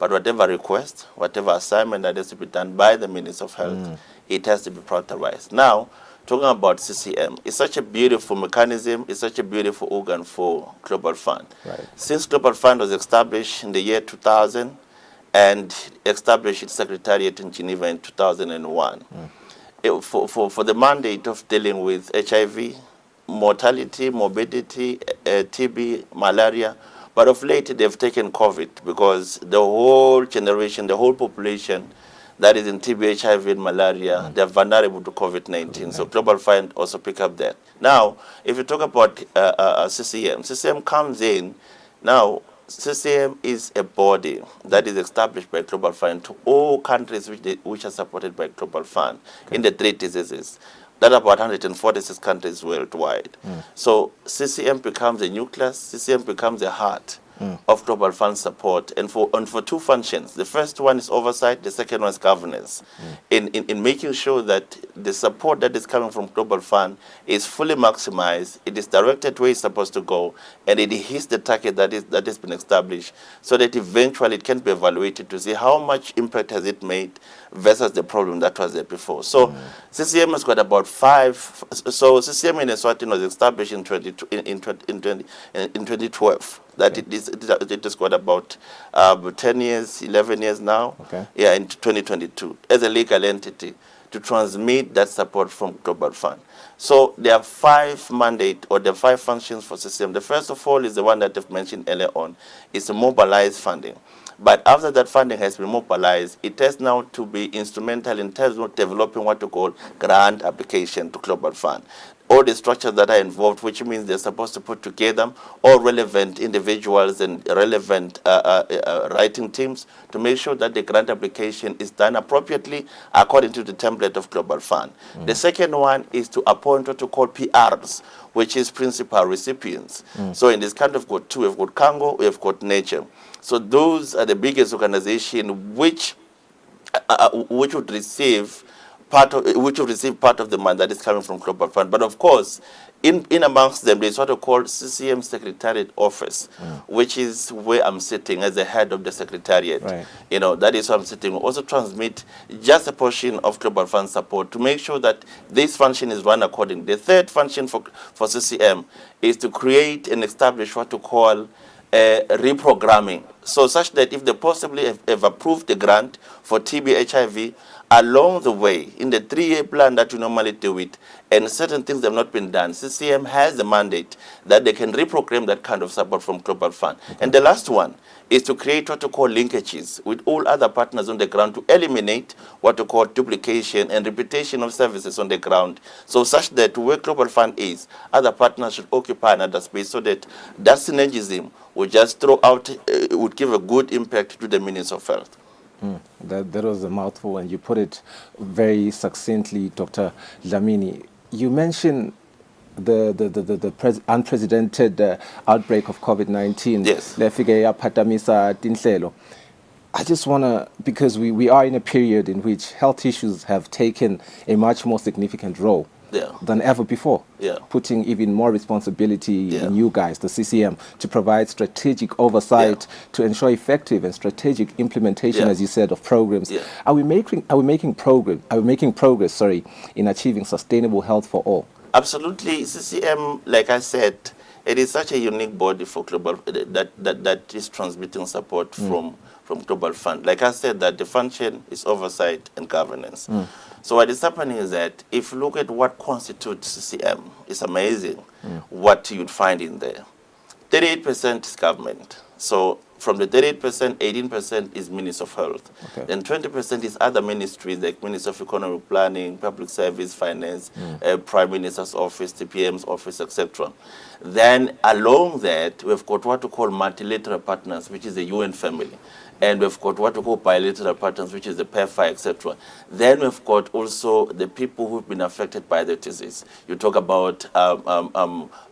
but whatever request, whatever assignment that has to be done by the Ministry of Health, it has to be prioritized. Now, talking about CCM, it's such a beautiful mechanism, it's such a beautiful organ for Global Fund. Right. Since Global Fund was established in the year 2000 and established its secretariat in Geneva in 2001, for the mandate of dealing with HIV, mortality, morbidity, TB, malaria, but of late they've taken COVID because the whole generation, the whole population that is in TB, HIV, and malaria, they're vulnerable to COVID-19. So Global Fund also pick up that. Now, if you talk about CCM, CCM comes in. Now, CCM is a body that is established by Global Fund to all countries which are supported by Global Fund in the 3 diseases. That are about 146 countries worldwide. So CCM becomes a nucleus, CCM becomes the heart of Global Fund support, and for 2 functions. The first one is oversight, the second one is governance, in making sure that the support that is coming from Global Fund is fully maximized, it is directed where it's supposed to go, and it hits the target that has been established, so that eventually it can be evaluated to see how much impact has it made versus the problem that was there before. So CCM has got about 5. So CCM in Eswatini was established in 2012. That it has got about 10 years, 11 years now. Yeah, in 2022 as a legal entity to transmit that support from Global Fund. So there are 5 mandates or the 5 functions for CCM. The first of all is the one that I've mentioned earlier on. It's to mobilize funding. But after that funding has been mobilized, it has now to be instrumental in terms of developing what we call grant application to Global Fund. All the structures that are involved, which means they're supposed to put together all relevant individuals and relevant writing teams to make sure that the grant application is done appropriately according to the template of Global Fund. The second one is to appoint what we call PRs, which is principal recipients. So in this country, we've got 2. We've got Congo, we've got Nature. So those are the biggest organizations which would receive which will receive part of the money that is coming from Global Fund. But of course, in amongst them, there is what we call CCM Secretariat Office, which is where I'm sitting as the head of the Secretariat. Right. You know, that is where I'm sitting. We also transmit just a portion of Global Fund support to make sure that this function is run accordingly. The third function for CCM is to create and establish what we call reprogramming, so such that if they possibly have approved the grant for TB HIV, along the way, in the 3-year plan that we normally do it, and certain things have not been done, CCM has the mandate that they can reprogram that kind of support from Global Fund. Okay. And the last one is to create what we call linkages with all other partners on the ground to eliminate what we call duplication and repetition of services on the ground, so such that where Global Fund is, other partners should occupy another space, so that that synergism would just throw out, would give a good impact to the Ministry of Health. That was a mouthful, and you put it very succinctly, Dr. Dlamini. You mentioned the unprecedented outbreak of COVID-19. Yes. I just want to, because we are in a period in which health issues have taken a much more significant role than ever before, putting even more responsibility in you guys, the CCM, to provide strategic oversight to ensure effective and strategic implementation, as you said, of programs. Are we making progress in achieving sustainable health for all? Absolutely. CCM, like I said, it is such a unique body for global that is transmitting support from Global Fund. Like I said, that the function is oversight and governance. So what is happening is that if you look at what constitutes CCM, it's amazing what you'd find in there. 38% is government. So from the 38%, 18% is Ministry of Health. Okay. Then 20% is other ministries like Ministry of Economic Planning, Public Service, Finance, Prime Minister's Office, TPM's Office, etc. Then along that, we've got what we call multilateral partners, which is the UN family. And we've got what we call bilateral partners, which is the PEPFAR, etc. Then we've got also the people who've been affected by the disease. You talk about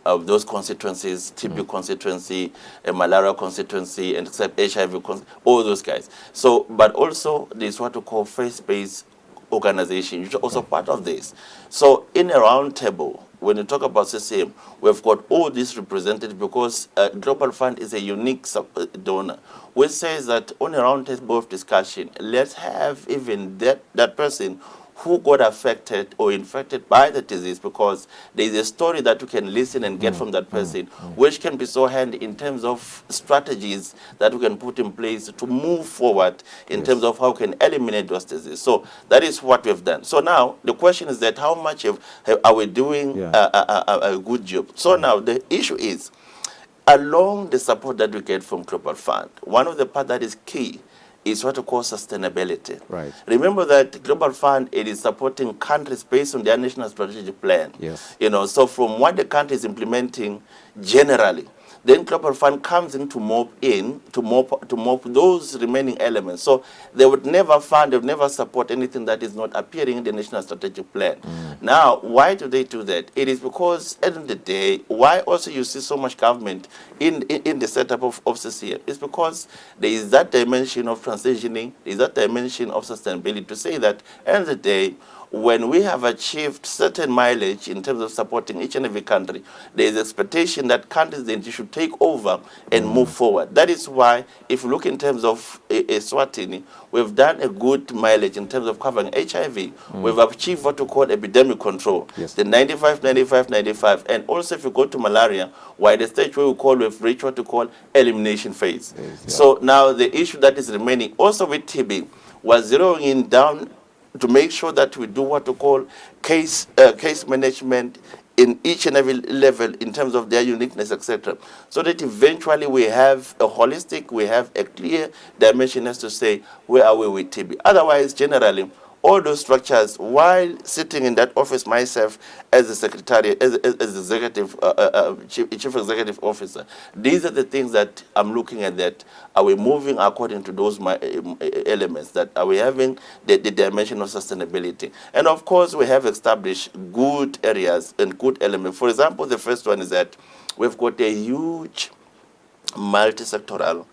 those constituencies, TB constituency, malaria constituency, and except HIV, all those guys. So, but also there's what we call faith-based organization, which are also part of this. So in a round table, when you talk about CCM, we've got all this represented because Global Fund is a unique donor, which says that on a round table of discussion, let's have even that person who got affected or infected by the disease, because there is a story that you can listen and get from that person, which can be so handy in terms of strategies that we can put in place to move forward in terms of how we can eliminate those diseases. So that is what we've done. So now the question is that how much are we doing a good job? So now the issue is, along the support that we get from Global Fund, one of the parts that is key is what we call sustainability. Right. Remember that Global Fund, it is supporting countries based on their national strategic plan. Yes. You know, so from what the country is implementing generally, then Global Fund comes in to mop those remaining elements. So they would never fund, they would never support anything that is not appearing in the national strategic plan. Now, why do they do that? It is because at the end of the day, why also you see so much government in the setup of CCM? It's because there is that dimension of transitioning, there is that dimension of sustainability to say that at the end of the day, when we have achieved certain mileage in terms of supporting each and every country, there is expectation that countries then should take over and move forward. That is why, if you look in terms of Eswatini, we've done a good mileage in terms of covering HIV. We've achieved what we call epidemic control, the 95, 95, 95. And also if you go to malaria, we're at the stage where we've reached what we call elimination phase. So now the issue that is remaining, also with TB, was zeroing in down to make sure that we do what we call case management in each and every level in terms of their uniqueness, etc. So that eventually we have a holistic, we have a clear dimension as to say, where are we with TB? Otherwise, generally, all those structures, while sitting in that office myself as a secretary, as executive, chief executive officer, these are the things that I'm looking at. That are we moving according to those elements? That are we having the dimension of sustainability? And of course, we have established good areas and good elements. For example, the first one is that we've got a huge multi-sectoral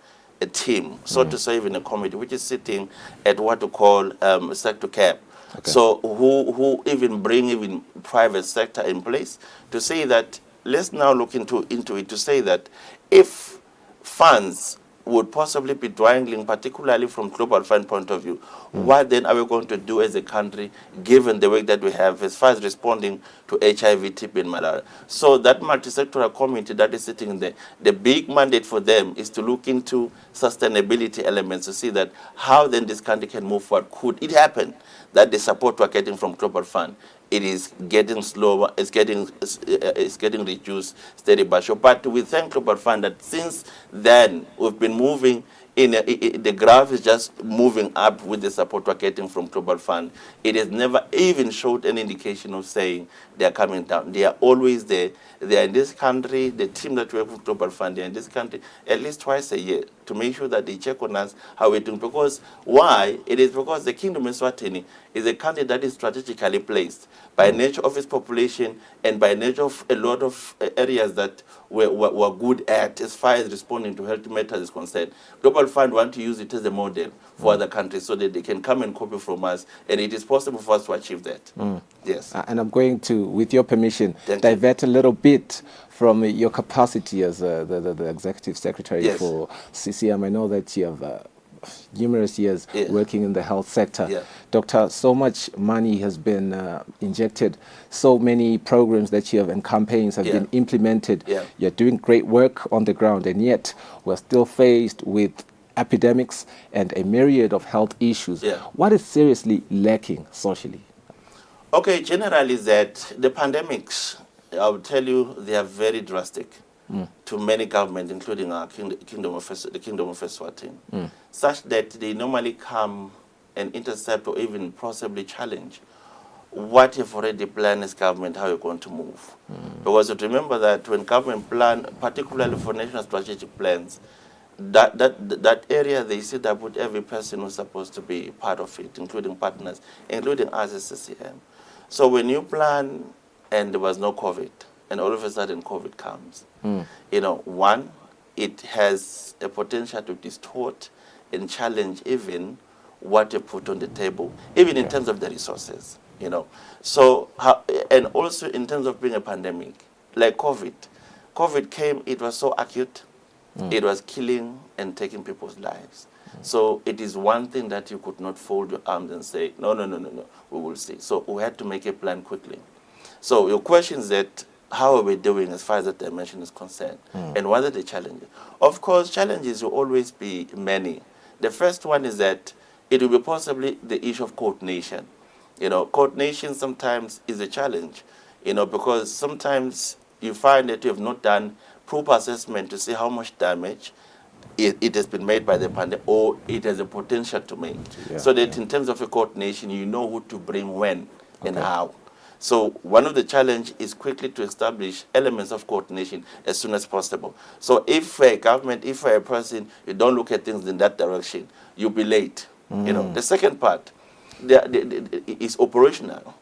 team, so to say, even a committee, which is sitting at what we call sector cap. So who even bring even private sector in place to say that, let's now look into it to say that if funds would possibly be dwindling, particularly from global fund point of view, what then are we going to do as a country, given the work that we have as far as responding to HIV, TB, and malaria? So that multi-sectoral committee that is sitting there, the big mandate for them is to look into sustainability elements to see that how then this country can move forward. Could it happen that the support we're getting from global fund, it is getting slower, it's getting reduced steady by sure. But we thank Global Fund that since then we've been moving the graph is just moving up with the support we're getting from Global Fund. It has never even showed any indication of saying they are coming down. They are always there. They are in this country, the team that works with Global Fund, they are in this country at least twice a year to make sure that they check on us how we're doing. Because why? It is because the Kingdom of Eswatini is a country that is strategically placed by nature of its population and by nature of a lot of areas that we're good at as far as responding to health matters is concerned. Global Fund want to use it as a model for other countries so that they can come and copy from us, and it is possible for us to achieve that. Yes. And I'm going to, with your permission, divert a little bit from your capacity as the Executive Secretary for CCM. I know that you have numerous years working in the health sector. Doctor, so much money has been injected, so many programs that you have and campaigns have been implemented. You're doing great work on the ground, and yet we're still faced with epidemics and a myriad of health issues. What is seriously lacking socially? Okay, generally that the pandemics, I will tell you, they are very drastic to many governments, including our the Kingdom of Eswatini, such that they normally come and intercept or even possibly challenge what you've already planned as government, how you're going to move. Because remember that when government plan, particularly for national strategic plans, that area they sit up with every person who's supposed to be part of it, including partners, including us as CCM. So when you plan and there was no COVID, and all of a sudden COVID comes, you know, one, it has a potential to distort and challenge even what you put on the table, even in terms of the resources, you know. So, and also in terms of being a pandemic, like COVID. COVID came, it was so acute, it was killing and taking people's lives. So it is one thing that you could not fold your arms and say, no, we will see. So we had to make a plan quickly. So your question is that, how are we doing as far as that dimension is concerned? And what are the challenges? Of course, challenges will always be many. The first one is that it will be possibly the issue of coordination. You know, coordination sometimes is a challenge, you know, because sometimes you find that you have not done proper assessment to see how much damage it has been made by the pandemic, or it has a potential to make. So that in terms of a coordination, you know who to bring when and how. So one of the challenges is quickly to establish elements of coordination as soon as possible. So if a government, if a person, you don't look at things in that direction, you'll be late. You know, the second part is operational.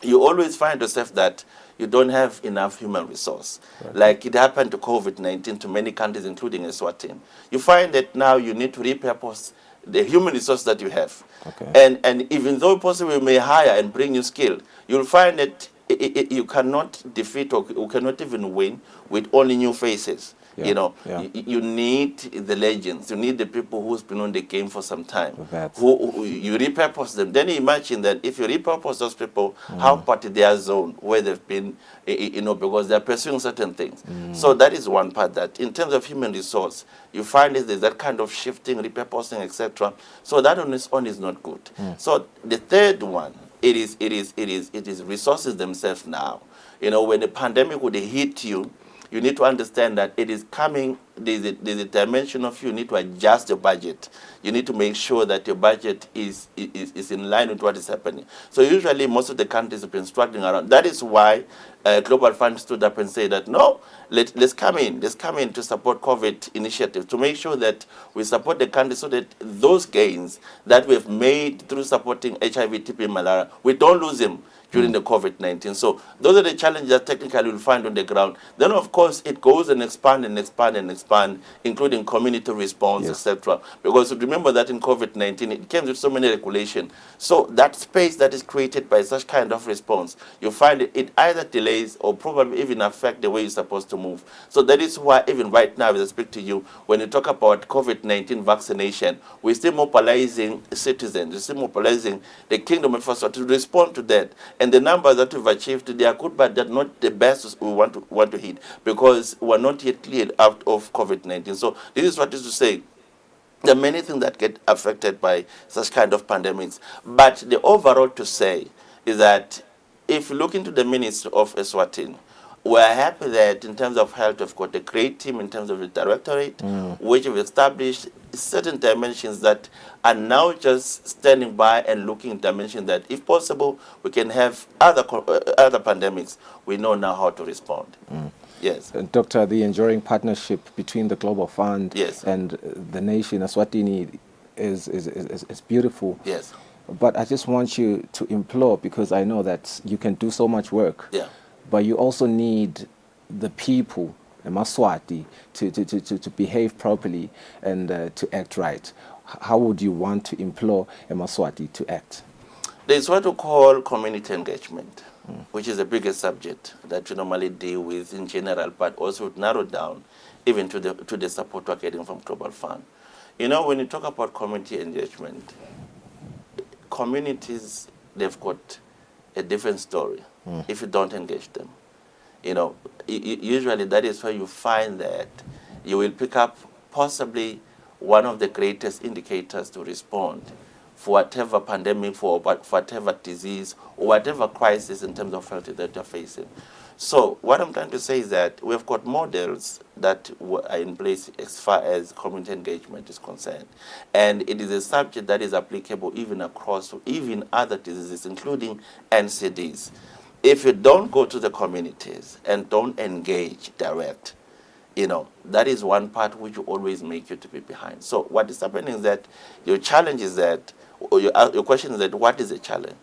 You always find yourself that you don't have enough human resource. Like it happened to COVID-19 to many countries, including Eswatini. You find that now you need to repurpose the human resource that you have. And even though possibly you may hire and bring new skill, you'll find that you cannot defeat or you cannot even win with only new faces. You know, you need the legends. You need the people who's been on the game for some time. Who you repurpose them. Then you imagine that if you repurpose those people, how part of their zone where they've been, you know, because they're pursuing certain things. So that is one part that, in terms of human resource, you find there's that kind of shifting, repurposing, etc. So that on its own is not good. So the third one, it is resources themselves now. You know, when the pandemic would hit you, you need to understand that it is coming, there's a dimension of you need to adjust your budget. You need to make sure that your budget is in line with what is happening. So usually most of the countries have been struggling around. That is why Global Fund stood up and said that, no, let's come in to support COVID initiatives, to make sure that we support the country so that those gains that we've made through supporting HIV, TB, malaria, we don't lose them. during the COVID-19. So those are the challenges that technically you'll find on the ground. Then, of course, it goes and expand and expand and expand, including community response, etc. Because remember that in COVID-19, it came with so many regulations. So that space that is created by such kind of response, you find it either delays or probably even affect the way you're supposed to move. So that is why even right now, as I speak to you, when you talk about COVID-19 vaccination, we're still mobilizing citizens, we're still mobilizing the Kingdom of Eswatini to respond to that. And the numbers that we've achieved, they are good, but they're not the best we want to hit, because we're not yet cleared out of COVID-19. So this is what is to say. There are many things that get affected by such kind of pandemics. But the overall to say is that if you look into the Ministry of Eswatini, we're happy that in terms of health, we've got a great team in terms of the directorate, which have established certain dimensions that are now just standing by and looking at dimensions that, if possible, we can have other pandemics. We know now how to respond. Yes. Doctor, the enduring partnership between the Global Fund and the nation, Eswatini, is beautiful. Yes. But I just want you to implore, because I know that you can do so much work. Yeah. But you also need the people, the Maswati, to behave properly and to act right. How would you want to implore a Maswati to act? There's what we call community engagement, which is the biggest subject that we normally deal with in general, but also narrowed down even to the support we're getting from Global Fund. You know, when you talk about community engagement, communities, they've got a different story if you don't engage them. You know, usually that is where you find that you will pick up possibly one of the greatest indicators to respond for whatever pandemic, for whatever disease, or whatever crisis in terms of health that you're facing. So what I'm trying to say is that we've got models that are in place as far as community engagement is concerned. And it is a subject that is applicable even across even other diseases, including NCDs. If you don't go to the communities and don't engage direct, you know, that is one part which will always make you to be behind. So what is happening is that your challenge is that, or your question is that, what is the challenge?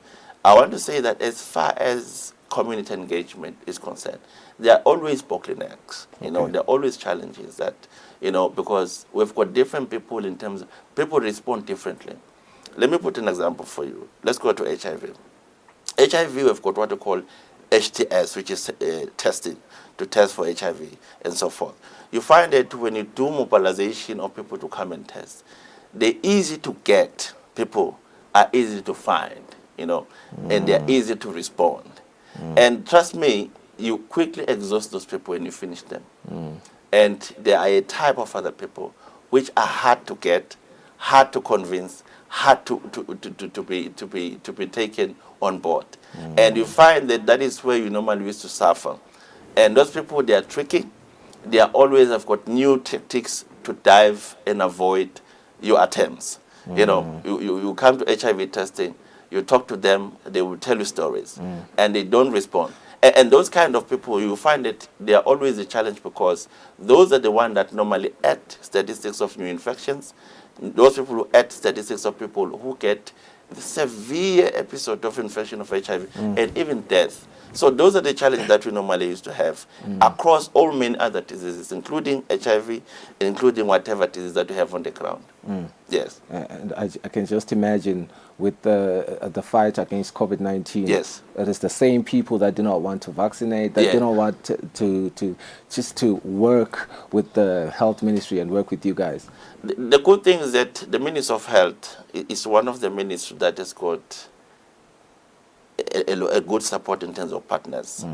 I want to say that as far as community engagement is concerned, there are always bottlenecks. You know, there are always challenges that, you know, because we've got different people in terms of, people respond differently. Let me put an example for you. Let's go to HIV. HIV, we've got what we call HTS, which is testing, to test for HIV and so forth. You find that when you do mobilization of people to come and test, they're easy to get people are easy to find, you know, and they're easy to respond. And trust me, you quickly exhaust those people when you finish them. And there are a type of other people which are hard to get, hard to convince, hard to be taken on board. And you find that that is where you normally used to suffer. And those people, they are tricky. They are always have got new tactics to dive and avoid your attempts. You know, you come to HIV testing, you talk to them, they will tell you stories, and they don't respond. And those kind of people, you find that they are always a challenge, because those are the ones that normally add statistics of new infections. Those people who add statistics of people who get the severe episode of infection of HIV and even death. So those are the challenges that we normally used to have across all many other diseases, including HIV, including whatever disease that we have on the ground. Yes. And I can just imagine with the fight against COVID-19, yes, it is the same people that do not want to vaccinate, that do not want to work with the health ministry and work with you guys. The good thing is that the Ministry of Health is one of the ministries that has got a good support in terms of partners,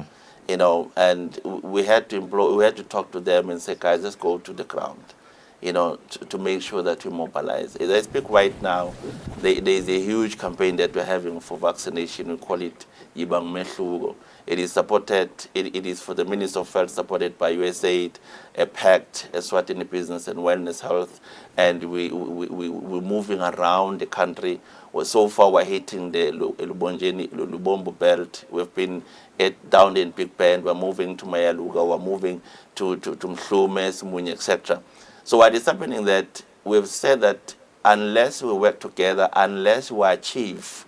you know, and we had to talk to them and say, guys, let's go to the ground, you know, to make sure that we mobilize. As I speak right now, there is a huge campaign that we're having for vaccination. We call it Yibang Mehlugo. It is supported, it is for the Ministry of Health, supported by USAID, a PACT, Eswatini Business and Wellness Health, and we're moving around the country. Well, so far we're hitting the Lubombo belt. We've been down in Big Bend, we're moving to Mayaluga, we're moving to Mhlume, Simunye, etc. So what is happening that we've said that unless we work together, unless we achieve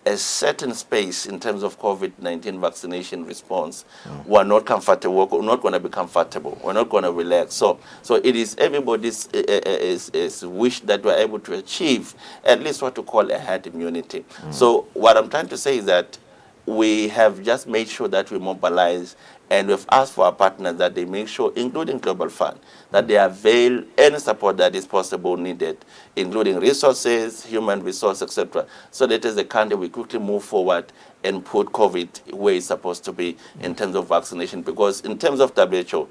a certain space in terms of COVID-19 vaccination response, we're not comfortable. We're not going to be comfortable. We're not going to relax. So it is everybody's is wish that we're able to achieve at least what we call a herd immunity. So what I'm trying to say is that we have just made sure that we mobilize, and we've asked for our partners that they make sure, including Global Fund, that they avail any support that is possible needed, including resources, human resources, etc., so that as a country we quickly move forward and put COVID where it's supposed to be in terms of vaccination. Because in terms of WHO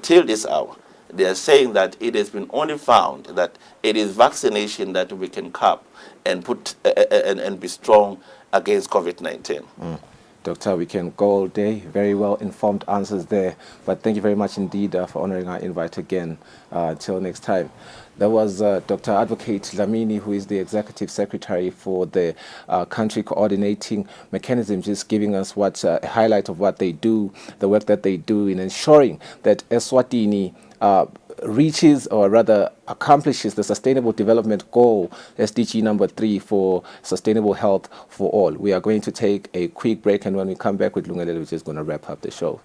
till this hour, they are saying that it has been only found that it is vaccination that we can cap and put and be strong against COVID-19. Doctor, we can go all day. Very well informed answers there. But thank you very much indeed for honoring our invite again. Until next time. That was Dr. Advocate Dlamini, who is the Executive Secretary for the Country Coordinating Mechanism, just giving us a highlight of what they do, the work that they do in ensuring that Eswatini reaches, or rather accomplishes, the Sustainable Development Goal, SDG number 3, for sustainable health for all. We are going to take a quick break, and when we come back with Lungalele, we're just going to wrap up the show.